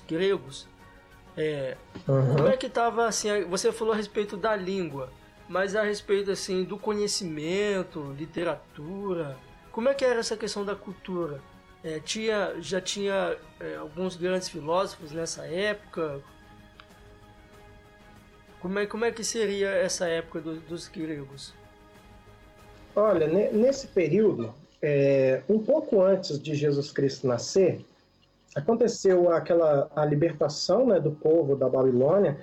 gregos. Como é que estava, assim, você falou a respeito da língua, mas a respeito, assim, do conhecimento, literatura, como é que era essa questão da cultura? Já tinha alguns grandes filósofos nessa época? Como é que seria essa época dos gregos? Olha, nesse período, um pouco antes de Jesus Cristo nascer, aconteceu a libertação, né, do povo da Babilônia.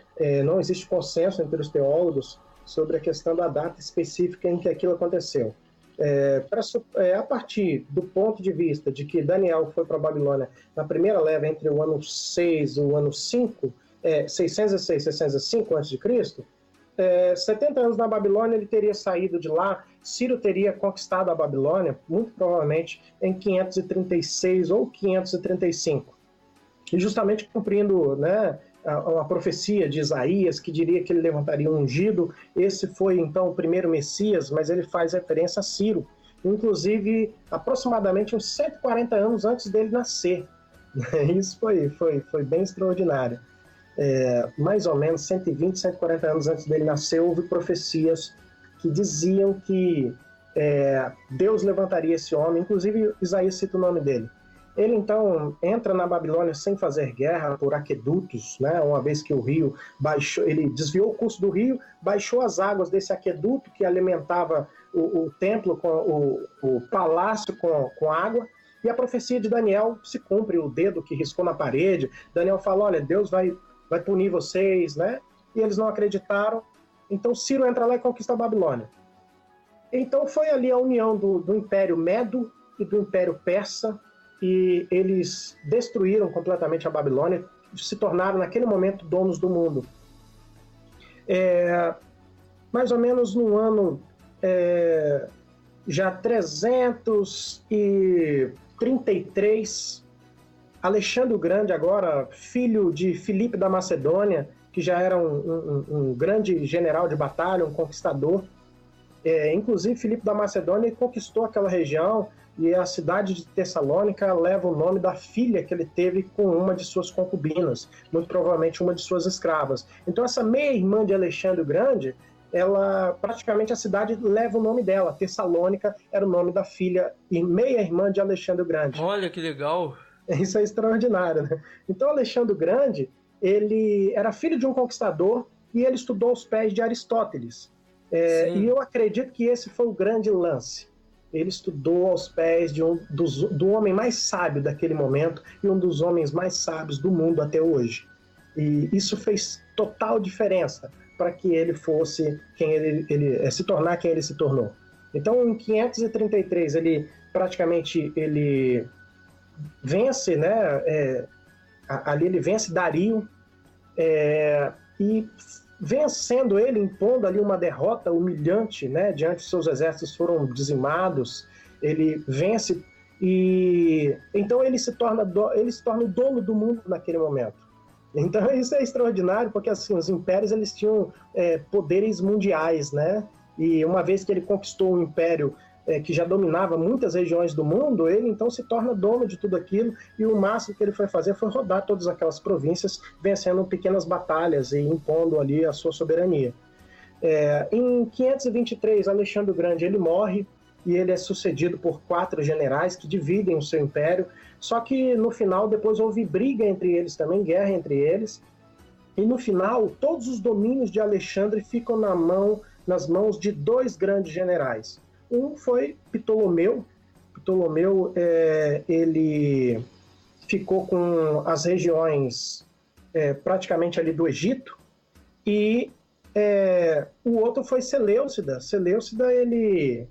Não existe consenso entre os teólogos sobre a questão da data específica em que aquilo aconteceu. A partir do ponto de vista de que Daniel foi para a Babilônia na primeira leva entre o ano 6 e o ano 5, 606 e 605 a.C., 70 anos na Babilônia, ele teria saído de lá. Ciro teria conquistado a Babilônia, muito provavelmente em 536 ou 535. E justamente cumprindo, né, a profecia de Isaías, que diria que ele levantaria um ungido. Esse foi, então, o primeiro Messias, mas ele faz referência a Ciro, inclusive aproximadamente uns 140 anos antes dele nascer. Isso foi bem extraordinário. Mais ou menos 120, 140 anos antes dele nascer, houve profecias que diziam que Deus levantaria esse homem. Inclusive Isaías cita o nome dele. Ele então entra na Babilônia sem fazer guerra por aquedutos, né? Uma vez que o rio baixou, ele desviou o curso do rio, baixou as águas desse aqueduto que alimentava o templo, o palácio com água. E a profecia de Daniel se cumpre, o dedo que riscou na parede. Daniel fala, olha, Deus vai punir vocês, né? E eles não acreditaram. Então Ciro entra lá e conquista a Babilônia. Então foi ali a união do Império Medo e do Império Persa, e eles destruíram completamente a Babilônia, se tornaram naquele momento donos do mundo. Mais ou menos no ano já 333, Alexandre o Grande, agora filho de Filipe da Macedônia, que já era um grande general de batalha, um conquistador, Inclusive, Filipe da Macedônia conquistou aquela região, e a cidade de Tessalônica leva o nome da filha que ele teve com uma de suas concubinas, muito provavelmente uma de suas escravas. Então, essa meia-irmã de Alexandre o Grande, praticamente a cidade leva o nome dela. Tessalônica era o nome da filha e meia-irmã de Alexandre o Grande. Olha que legal! Isso é extraordinário, né? Então, Alexandre o Grande, ele era filho de um conquistador e ele estudou aos pés de Aristóteles. E eu acredito que esse foi o grande lance. Ele estudou aos pés do homem mais sábio daquele momento e um dos homens mais sábios do mundo até hoje. E isso fez total diferença para que ele fosse se tornar quem ele se tornou. Então, em 533, ele vence, né? Ali ele vence Dario, e vencendo ele, impondo ali uma derrota humilhante, né? Diante de seus exércitos foram dizimados, ele vence, e então ele se torna o dono do mundo naquele momento. Então isso é extraordinário, porque assim, os impérios eles tinham poderes mundiais, né? E uma vez que ele conquistou um império que já dominava muitas regiões do mundo, ele então se torna dono de tudo aquilo, e o máximo que ele foi fazer foi rodar todas aquelas províncias, vencendo pequenas batalhas e impondo ali a sua soberania. Em 523, Alexandre o Grande ele morre, e ele é sucedido por 4 generais que dividem o seu império, só que no final depois houve briga entre eles também, guerra entre eles, e no final todos os domínios de Alexandre ficam nas mãos de 2 grandes generais. Um foi Ptolomeu. Ptolomeu, ele ficou com as regiões praticamente ali do Egito, e o outro foi Seleucida. Seleucida, ele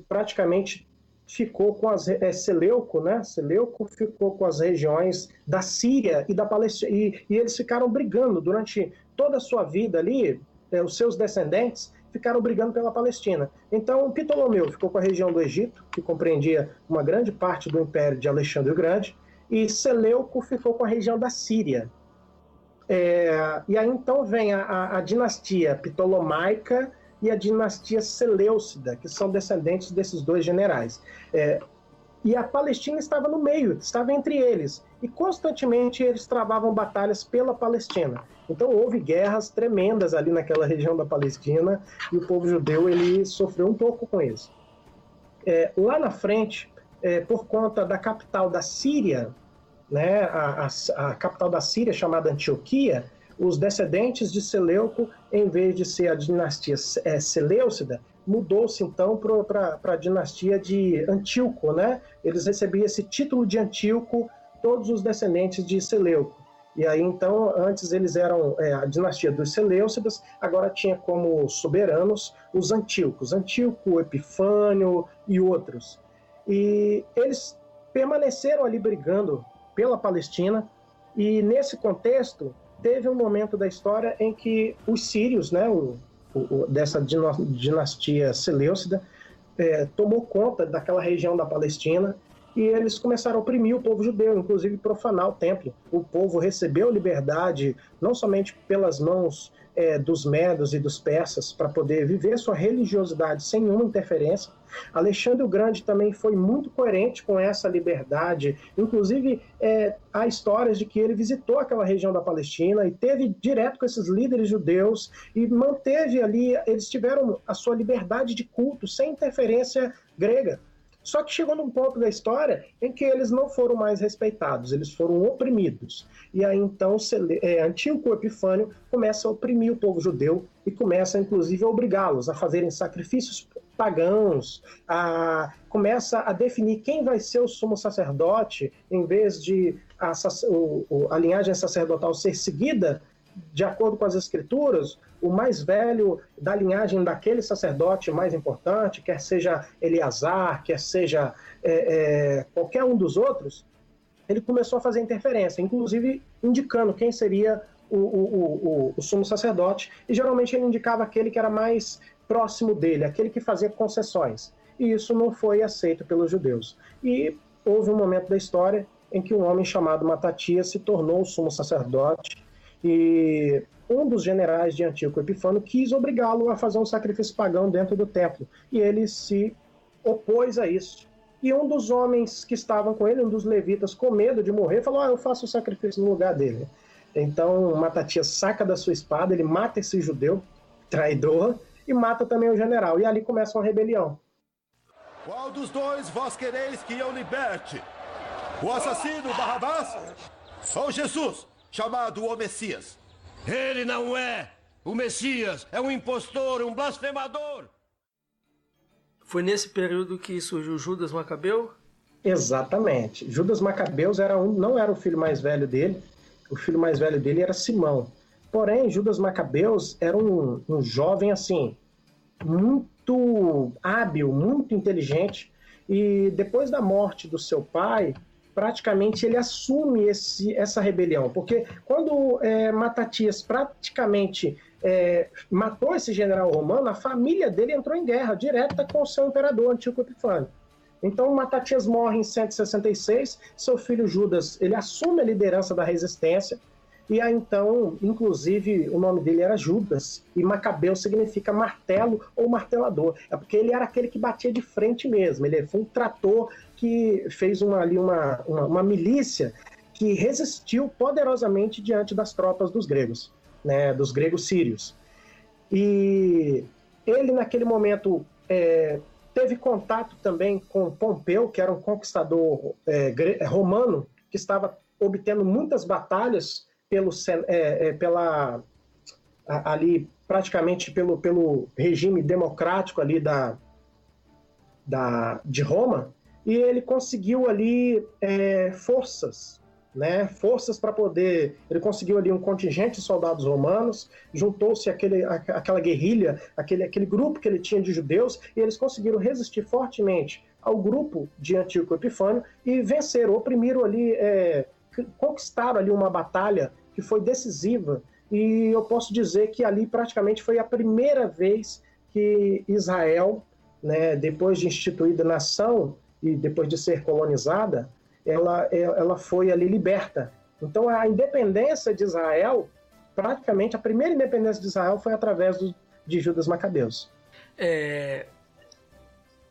praticamente ficou com Seleuco, né? Seleuco ficou com as regiões da Síria e da Palestina, e eles ficaram brigando durante toda a sua vida ali, os seus descendentes ficaram brigando pela Palestina. Então, Ptolomeu ficou com a região do Egito, que compreendia uma grande parte do império de Alexandre o Grande, e Seleuco ficou com a região da Síria. E aí então vem a dinastia ptolomaica e a dinastia seleucida, que são descendentes desses 2 generais. E a Palestina estava no meio, estava entre eles, e constantemente eles travavam batalhas pela Palestina. Então houve guerras tremendas ali naquela região da Palestina, e o povo judeu ele sofreu um pouco com isso. Lá na frente, por conta da capital da Síria, né, a capital da Síria chamada Antioquia, os descendentes de Seleuco, em vez de ser a dinastia Seleucida, mudou-se então para a dinastia de Antíoco, né? Eles recebiam esse título de Antíoco, todos os descendentes de Seleuco. E aí então, antes eles eram a dinastia dos Seleucidas, agora tinha como soberanos os Antíocos, Antíoco, Epifânio e outros. E eles permaneceram ali brigando pela Palestina, e nesse contexto teve um momento da história em que os sírios, né, dessa dinastia Seleucida, tomou conta daquela região da Palestina, e eles começaram a oprimir o povo judeu, inclusive profanar o templo. O povo recebeu liberdade não somente pelas mãos dos medos e dos persas para poder viver sua religiosidade sem nenhuma interferência. Alexandre o Grande também foi muito coerente com essa liberdade. Inclusive, há histórias de que ele visitou aquela região da Palestina e teve direto com esses líderes judeus e manteve ali, eles tiveram a sua liberdade de culto sem interferência grega. Só que chegou num ponto da história em que eles não foram mais respeitados, eles foram oprimidos. E aí então Antíoco Epifânio começa a oprimir o povo judeu e começa inclusive a obrigá-los a fazerem sacrifícios pagãos, começa a definir quem vai ser o sumo sacerdote, em vez de a linhagem sacerdotal ser seguida de acordo com as escrituras, o mais velho da linhagem daquele sacerdote mais importante, quer seja Eleazar, quer seja qualquer um dos outros, ele começou a fazer interferência, inclusive indicando quem seria o sumo sacerdote, e geralmente ele indicava aquele que era mais próximo dele, aquele que fazia concessões, e isso não foi aceito pelos judeus. E houve um momento da história em que um homem chamado Matatias se tornou o sumo sacerdote, E um dos generais de Antíoco Epifânio quis obrigá-lo a fazer um sacrifício pagão dentro do templo, e ele se opôs a isso. E um dos homens que estavam com ele, um dos levitas, com medo de morrer, falou: eu faço o sacrifício no lugar dele. Então Matatias saca da sua espada, ele mata esse judeu traidor e mata também o general, e ali começa uma rebelião. Qual dos dois vós quereis que eu liberte? O assassino Barrabás ou Jesus, chamado o Messias? Ele não é o Messias, é um impostor, um blasfemador. Foi nesse período que surgiu Judas Macabeu? Exatamente. Judas Macabeus não era o filho mais velho dele, o filho mais velho dele era Simão. Porém, Judas Macabeus era um jovem assim, muito hábil, muito inteligente, e depois da morte do seu pai, praticamente ele assume essa rebelião, porque quando Matatias praticamente matou esse general romano, a família dele entrou em guerra direta com o seu imperador Antíoco Epifânio. Então Matatias morre em 166, seu filho Judas ele assume a liderança da resistência, e aí então, inclusive, o nome dele era Judas, e Macabeu significa martelo ou martelador. É porque ele era aquele que batia de frente mesmo, ele foi um trator que fez uma milícia que resistiu poderosamente diante das tropas dos gregos, né, dos gregos sírios. E ele, naquele momento, teve contato também com Pompeu, que era um conquistador romano, que estava obtendo muitas batalhas ali praticamente pelo regime democrático ali de Roma, e ele conseguiu ali forças para poder... Ele conseguiu ali um contingente de soldados romanos, juntou-se àquela guerrilha, aquele grupo que ele tinha de judeus, e eles conseguiram resistir fortemente ao grupo de Antíoco Epifânio e venceram, oprimiram ali, conquistaram ali uma batalha que foi decisiva, e eu posso dizer que ali praticamente foi a primeira vez que Israel, né, depois de instituída nação e depois de ser colonizada, ela foi ali liberta. Então a independência de Israel, praticamente a primeira independência de Israel foi através de Judas Macabeus.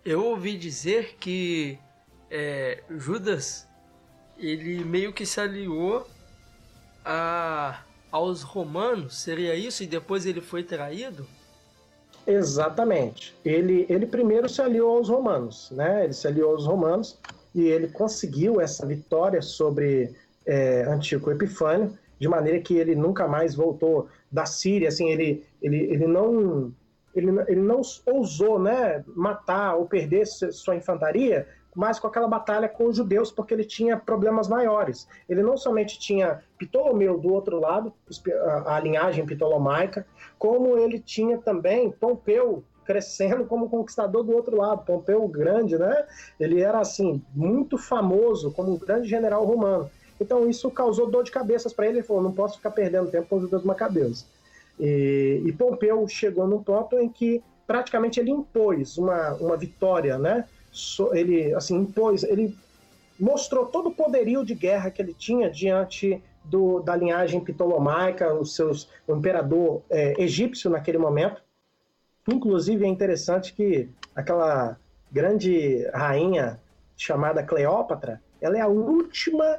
Eu ouvi dizer que Judas ele meio que se aliou aos romanos, seria isso? E depois ele foi traído? Exatamente. Ele primeiro se aliou aos romanos, né? Ele se aliou aos romanos e ele conseguiu essa vitória sobre Antíoco Epifânio, de maneira que ele nunca mais voltou da Síria. Assim, ele não ousou, né, matar ou perder sua infantaria, mas com aquela batalha com os judeus, porque ele tinha problemas maiores. Ele não somente tinha Ptolomeu do outro lado, a linhagem ptolomaica, como ele tinha também Pompeu crescendo como conquistador do outro lado. Pompeu Grande, né? Ele era assim muito famoso como um grande general romano. Então isso causou dor de cabeça para ele. Ele falou: não posso ficar perdendo tempo com os judeus macabeus. E Pompeu chegou num ponto em que praticamente ele impôs uma vitória, né? Ele mostrou todo o poderio de guerra que ele tinha diante da linhagem ptolomaica, o imperador egípcio naquele momento. Inclusive é interessante que aquela grande rainha chamada Cleópatra, ela é a última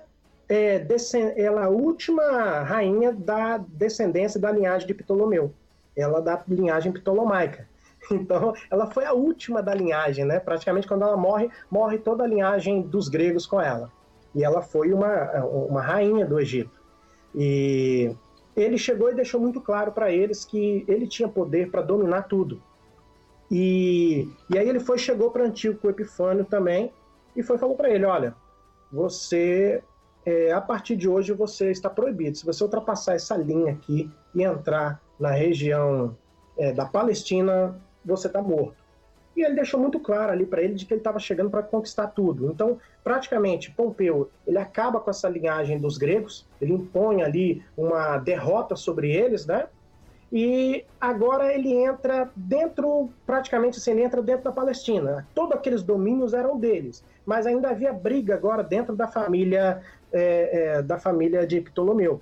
rainha da descendência da linhagem de Ptolomeu. Ela é da linhagem ptolomaica. Então, ela foi a última da linhagem, né? Praticamente, quando ela morre toda a linhagem dos gregos com ela. E ela foi uma rainha do Egito. E ele chegou e deixou muito claro para eles que ele tinha poder para dominar tudo. E aí ele chegou para Antíoco Epifânio também e falou para ele: olha, você, a partir de hoje, você está proibido. Se você ultrapassar essa linha aqui e entrar na região da Palestina, você está morto. E ele deixou muito claro ali para ele de que ele estava chegando para conquistar tudo. Então, praticamente, Pompeu, ele acaba com essa linhagem dos gregos, ele impõe ali uma derrota sobre eles, né? E agora ele entra praticamente assim, ele entra dentro da Palestina. Todos aqueles domínios eram deles, mas ainda havia briga agora dentro da família de Ptolomeu.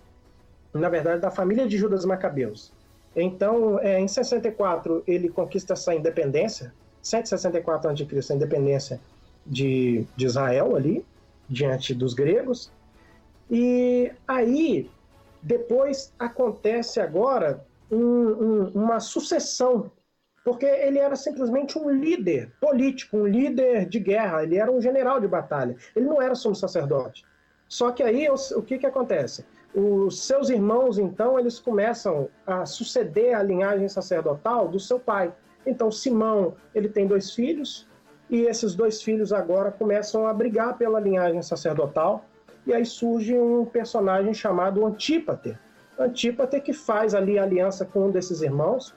na verdade, da família de Judas Macabeus. Então, em 64, ele conquista essa independência, 164 a.C., a independência de Israel ali, diante dos gregos. E aí, depois acontece agora uma sucessão, porque ele era simplesmente um líder político, um líder de guerra, ele era um general de batalha, ele não era sumo sacerdote. Só que aí, o que acontece? Os seus irmãos, então, eles começam a suceder a linhagem sacerdotal do seu pai. Então, Simão, ele tem 2 filhos, e esses 2 filhos agora começam a brigar pela linhagem sacerdotal, e aí surge um personagem chamado Antípater. Antípater que faz ali aliança com um desses irmãos,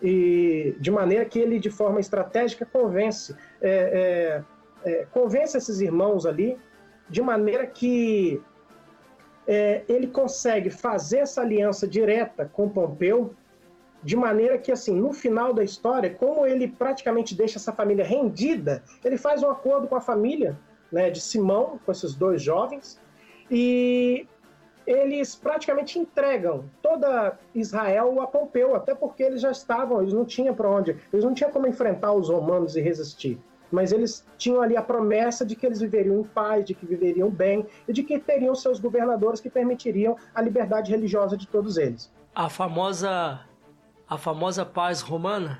e de maneira que ele, de forma estratégica, convence esses irmãos ali, de maneira que ele consegue fazer essa aliança direta com Pompeu, de maneira que, assim, no final da história, como ele praticamente deixa essa família rendida, ele faz um acordo com a família, né, de Simão, com esses 2 jovens, e eles praticamente entregam toda Israel a Pompeu, até porque eles já estavam, eles não tinham para onde, eles não tinham como enfrentar os romanos e resistir. Mas eles tinham ali a promessa de que eles viveriam em paz, de que viveriam bem, e de que teriam seus governadores que permitiriam a liberdade religiosa de todos eles. A famosa paz romana?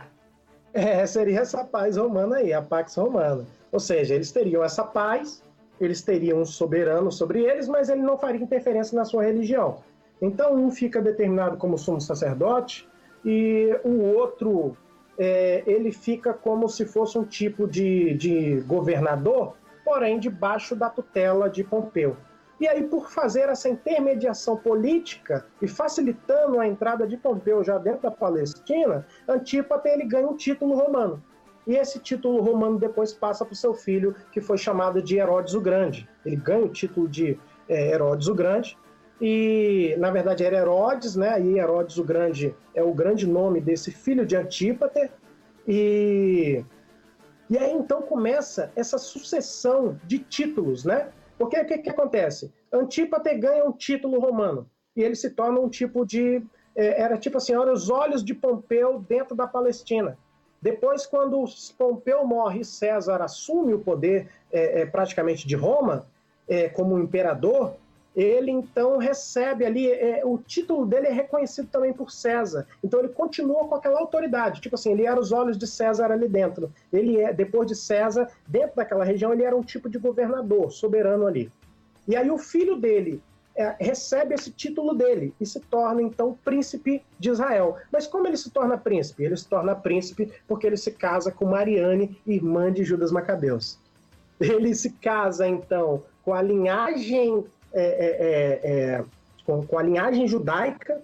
Seria essa paz romana aí, a Pax Romana. Ou seja, eles teriam essa paz, eles teriam um soberano sobre eles, mas ele não faria interferência na sua religião. Então um fica determinado como sumo sacerdote, e o outro... ele fica como se fosse um tipo de governador, porém debaixo da tutela de Pompeu. E aí, por fazer essa intermediação política e facilitando a entrada de Pompeu já dentro da Palestina, Antípater ele ganha um título romano. E esse título romano depois passa para o seu filho, que foi chamado de Herodes o Grande. Ele ganha o título de Herodes o Grande, e na verdade era Herodes, né? E Herodes o Grande é o grande nome desse filho de Antípater, e aí então começa essa sucessão de títulos, né? Porque o que acontece? Antípater ganha um título romano e ele se torna um tipo de... era tipo assim, olha os olhos de Pompeu dentro da Palestina. Depois, quando Pompeu morre e César assume o poder praticamente de Roma, como imperador, ele então recebe ali, o título dele é reconhecido também por César. Então ele continua com aquela autoridade, tipo assim, ele era os olhos de César ali dentro. Depois de César, dentro daquela região, ele era um tipo de governador, soberano ali. E aí o filho dele recebe esse título dele e se torna então príncipe de Israel. Mas como ele se torna príncipe? Ele se torna príncipe porque ele se casa com Mariane, irmã de Judas Macabeus. Ele se casa então com a linhagem com a linhagem judaica,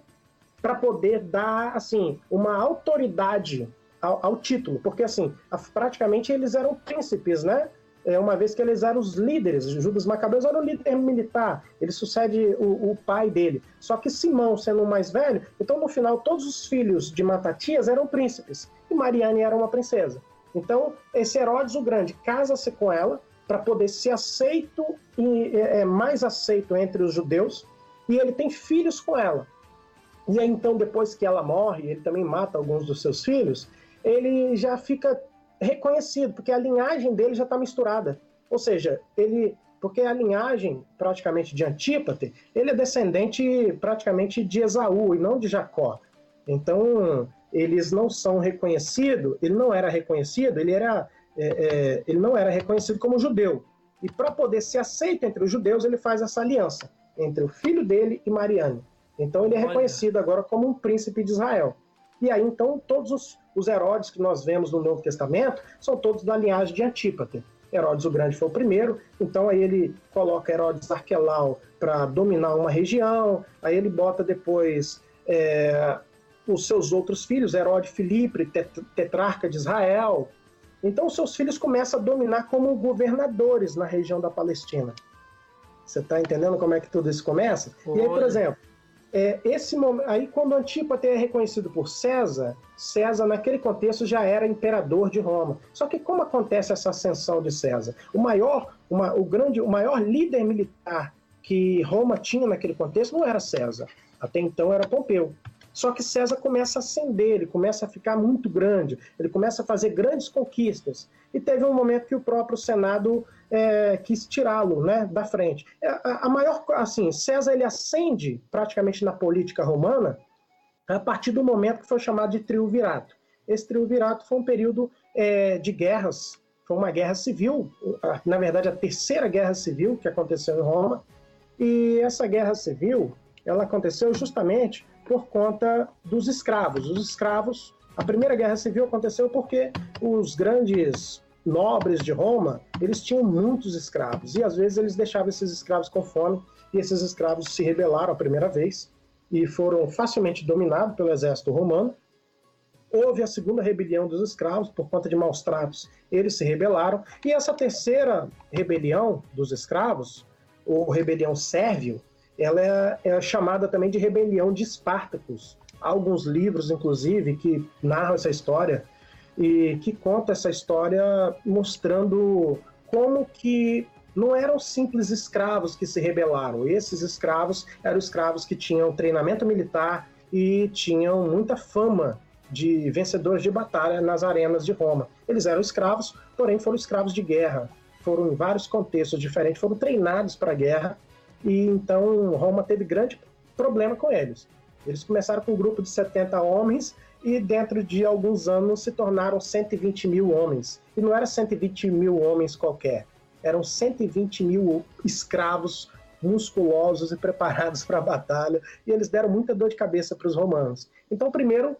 para poder dar assim uma autoridade ao título, porque assim praticamente eles eram príncipes, né? Uma vez que eles eram os líderes. Judas Macabeus era o líder militar, ele sucede o pai dele. Só que Simão, sendo o mais velho, então no final todos os filhos de Matatias eram príncipes e Mariane era uma princesa. Então esse Herodes o Grande casa-se com ela para poder ser aceito e mais aceito entre os judeus, e ele tem filhos com ela. E aí, então, depois que ela morre, ele também mata alguns dos seus filhos, ele já fica reconhecido, porque a linhagem dele já está misturada. Ou seja, porque a linhagem praticamente de Antípater, ele é descendente praticamente de Esaú e não de Jacó. Então, eles não são reconhecidos, ele não era reconhecido, ele não era reconhecido como judeu. E para poder ser aceito entre os judeus, ele faz essa aliança entre o filho dele e Mariane. Então ele é reconhecido agora como um príncipe de Israel. E aí então todos os Herodes que nós vemos no Novo Testamento são todos da linhagem de Antípater. Herodes o Grande foi o primeiro, então aí ele coloca Herodes Arquelau para dominar uma região, aí ele bota depois os seus outros filhos, Herodes Filipe, tetrarca de Israel. Então seus filhos começam a dominar como governadores na região da Palestina. Você está entendendo como é que tudo isso começa? Olha. E aí, por exemplo, esse momento, aí quando Antípater é reconhecido por César, César naquele contexto já era imperador de Roma. Só que como acontece essa ascensão de César? O maior líder militar que Roma tinha naquele contexto não era César. Até então era Pompeu. Só que César começa a ascender, ele começa a ficar muito grande, ele começa a fazer grandes conquistas. E teve um momento que o próprio Senado quis tirá-lo, né, da frente. César ele ascende praticamente na política romana a partir do momento que foi chamado de triunvirato. Esse triunvirato foi um período de guerras, foi uma guerra civil, na verdade a terceira guerra civil que aconteceu em Roma, e essa guerra civil ela aconteceu justamente por conta dos escravos. Os escravos, a primeira guerra civil aconteceu porque os grandes nobres de Roma, eles tinham muitos escravos, e às vezes eles deixavam esses escravos com fome, e esses escravos se rebelaram a primeira vez, e foram facilmente dominados pelo exército romano. Houve a segunda rebelião dos escravos, por conta de maus tratos, eles se rebelaram, e essa terceira rebelião dos escravos, ou rebelião sérvio, ela é chamada também de rebelião de Espartacus. Há alguns livros, inclusive, que narram essa história e que contam essa história mostrando como que não eram simples escravos que se rebelaram. Esses escravos eram escravos que tinham treinamento militar e tinham muita fama de vencedores de batalha nas arenas de Roma. Eles eram escravos, porém foram escravos de guerra. Foram em vários contextos diferentes, foram treinados para a guerra, e então Roma teve grande problema com eles. Eles começaram com um grupo de 70 homens e dentro de alguns anos se tornaram 120 mil homens. E não era 120 mil homens qualquer, eram 120 mil escravos musculosos e preparados para a batalha, e eles deram muita dor de cabeça para os romanos. Então, primeiro,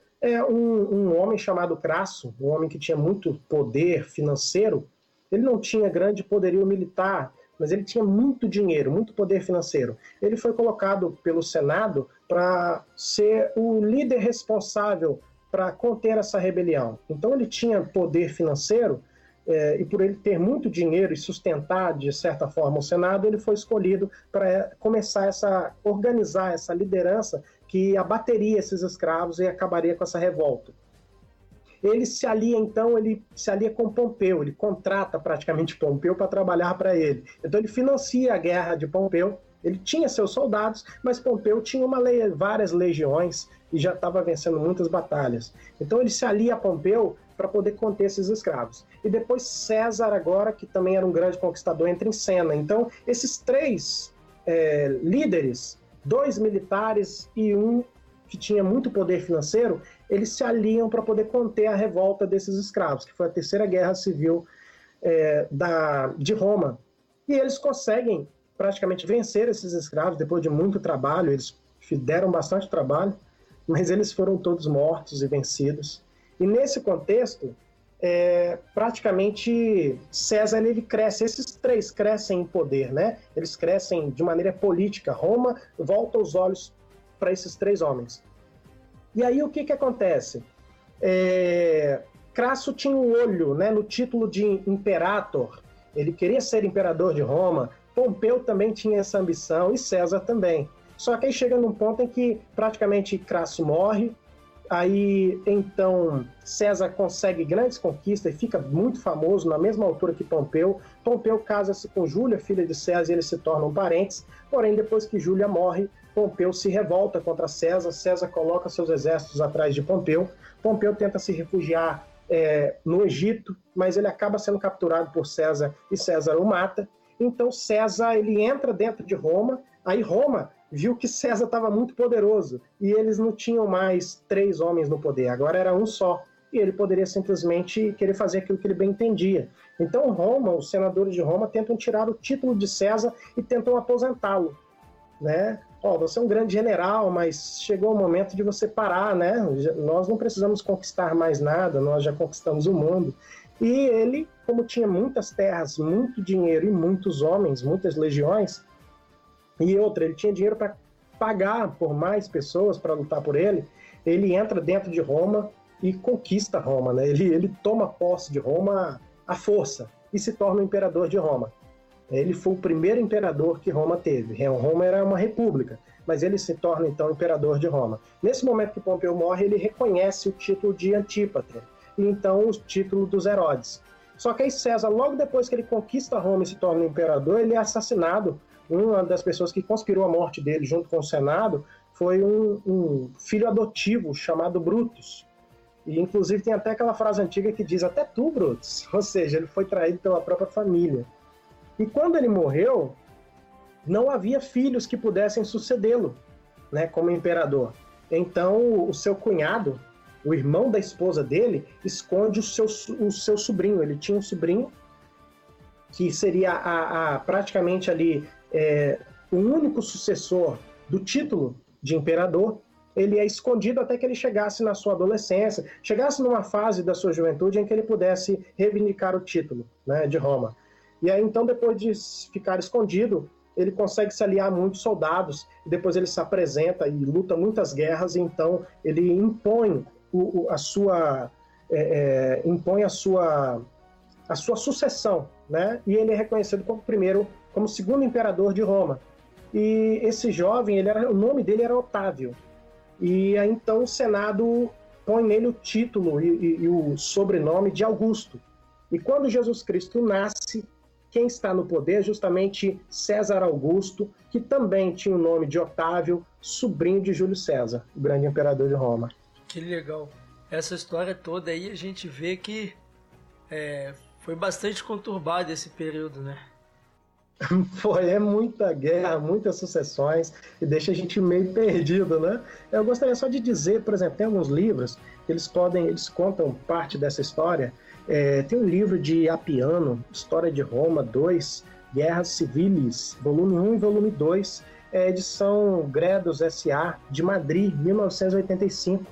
um homem chamado Crasso, um homem que tinha muito poder financeiro, ele não tinha grande poderio militar, mas ele tinha muito dinheiro, muito poder financeiro. Ele foi colocado pelo Senado para ser o líder responsável para conter essa rebelião. Então ele tinha poder financeiro, e por ele ter muito dinheiro e sustentar, de certa forma, o Senado, ele foi escolhido para começar organizar essa liderança que abateria esses escravos e acabaria com essa revolta. Ele se alia com Pompeu, ele contrata praticamente Pompeu para trabalhar para ele. Então ele financia a guerra de Pompeu, ele tinha seus soldados, mas Pompeu tinha várias legiões e já estava vencendo muitas batalhas. Então ele se alia a Pompeu para poder conter esses escravos. E depois César agora, que também era um grande conquistador, entra em cena. Então esses três líderes, 2 militares e um que tinha muito poder financeiro, eles se aliam para poder conter a revolta desses escravos, que foi a terceira guerra civil de Roma. E eles conseguem praticamente vencer esses escravos depois de muito trabalho. Eles deram bastante trabalho, mas eles foram todos mortos e vencidos. E nesse contexto, praticamente César ele cresce, esses três crescem em poder, né? Eles crescem de maneira política. Roma volta os olhos para esses 3 homens. E aí o que acontece? Crasso tinha um olho, né, no título de imperator, ele queria ser imperador de Roma. Pompeu também tinha essa ambição e César também. Só que aí chega num ponto em que praticamente Crasso morre, aí então César consegue grandes conquistas e fica muito famoso na mesma altura que Pompeu. Pompeu casa-se com Júlia, filha de César, e eles se tornam parentes. Porém, depois que Júlia morre, Pompeu se revolta contra César. César coloca seus exércitos atrás de Pompeu. Pompeu tenta se refugiar no Egito, mas ele acaba sendo capturado por César e César o mata. Então César ele entra dentro de Roma. Aí Roma viu que César estava muito poderoso e eles não tinham mais 3 homens no poder, agora era um só. E ele poderia simplesmente querer fazer aquilo que ele bem entendia. Então Roma, os senadores de Roma tentam tirar o título de César e tentam aposentá-lo, né? Você é um grande general, mas chegou o momento de você parar, né? Nós não precisamos conquistar mais nada, nós já conquistamos o mundo. E ele, como tinha muitas terras, muito dinheiro e muitos homens, muitas legiões, e outra, ele tinha dinheiro para pagar por mais pessoas para lutar por ele, ele entra dentro de Roma e conquista Roma, né? Ele toma posse de Roma à força e se torna o imperador de Roma. Ele foi o primeiro imperador que Roma teve. Roma era uma república, mas ele se torna então imperador de Roma. Nesse momento que Pompeu morre, ele reconhece o título de Antípatra e então o título dos Herodes. Só que aí César, logo depois que ele conquista Roma e se torna imperador, ele é assassinado. Uma das pessoas que conspirou a morte dele junto com o Senado foi um filho adotivo chamado Brutus. E, inclusive, tem até aquela frase antiga que diz, até tu, Brutus. Ou seja, ele foi traído pela própria família. E quando ele morreu, não havia filhos que pudessem sucedê-lo, né, como imperador. Então, o seu cunhado, o irmão da esposa dele, esconde o seu sobrinho. Ele tinha um sobrinho que seria praticamente ali o único sucessor do título de imperador. Ele é escondido até que ele chegasse na sua adolescência, chegasse numa fase da sua juventude em que ele pudesse reivindicar o título, né, de Roma. E aí, então, depois de ficar escondido, ele consegue se aliar a muitos soldados, e depois ele se apresenta e luta muitas guerras, e então ele impõe a sua sucessão, né? E ele é reconhecido como segundo imperador de Roma. E esse jovem, o nome dele era Otávio. E aí, então, o Senado põe nele o título e o sobrenome de Augusto. E quando Jesus Cristo nasce, quem está no poder é justamente César Augusto, que também tinha o nome de Otávio, sobrinho de Júlio César, o grande imperador de Roma. Que legal. Essa história toda aí a gente vê que foi bastante conturbado esse período, né? É muita guerra, muitas sucessões, e deixa a gente meio perdido, né? Eu gostaria só de dizer, por exemplo, tem alguns livros que eles contam parte dessa história. Tem um livro de Apiano, História de Roma 2, Guerras Civiles, volume 1 e volume 2, edição Gredos S.A., de Madrid, 1985.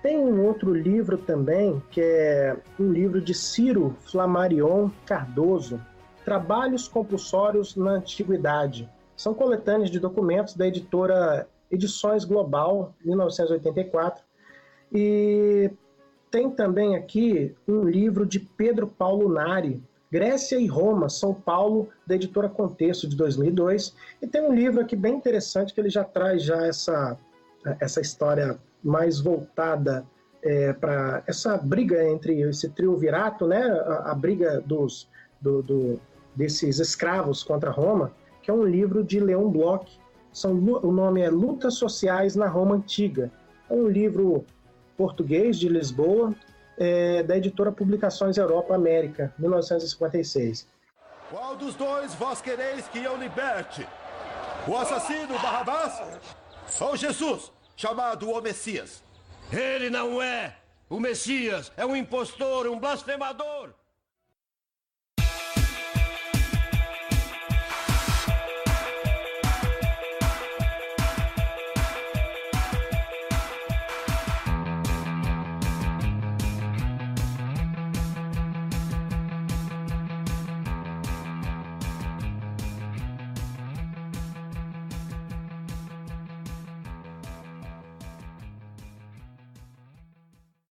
Tem um outro livro também, que é um livro de Ciro Flammarion Cardoso, Trabalhos Compulsórios na Antiguidade. São coletâneas de documentos da editora Edições Global, 1984. E tem também aqui um livro de Pedro Paulo Nari, Grécia e Roma, São Paulo, da editora Contexto, de 2002. E tem um livro aqui bem interessante, que ele já traz essa história mais voltada para essa briga entre esse triunvirato, né? A briga desses escravos contra Roma, que é um livro de Leon Bloch. O nome é Lutas Sociais na Roma Antiga. É um livro português de Lisboa, da editora Publicações Europa América, 1956. Qual dos dois vós quereis que eu liberte? O assassino Barrabás ou Jesus, chamado o Messias? Ele não é o Messias, é um impostor, um blasfemador.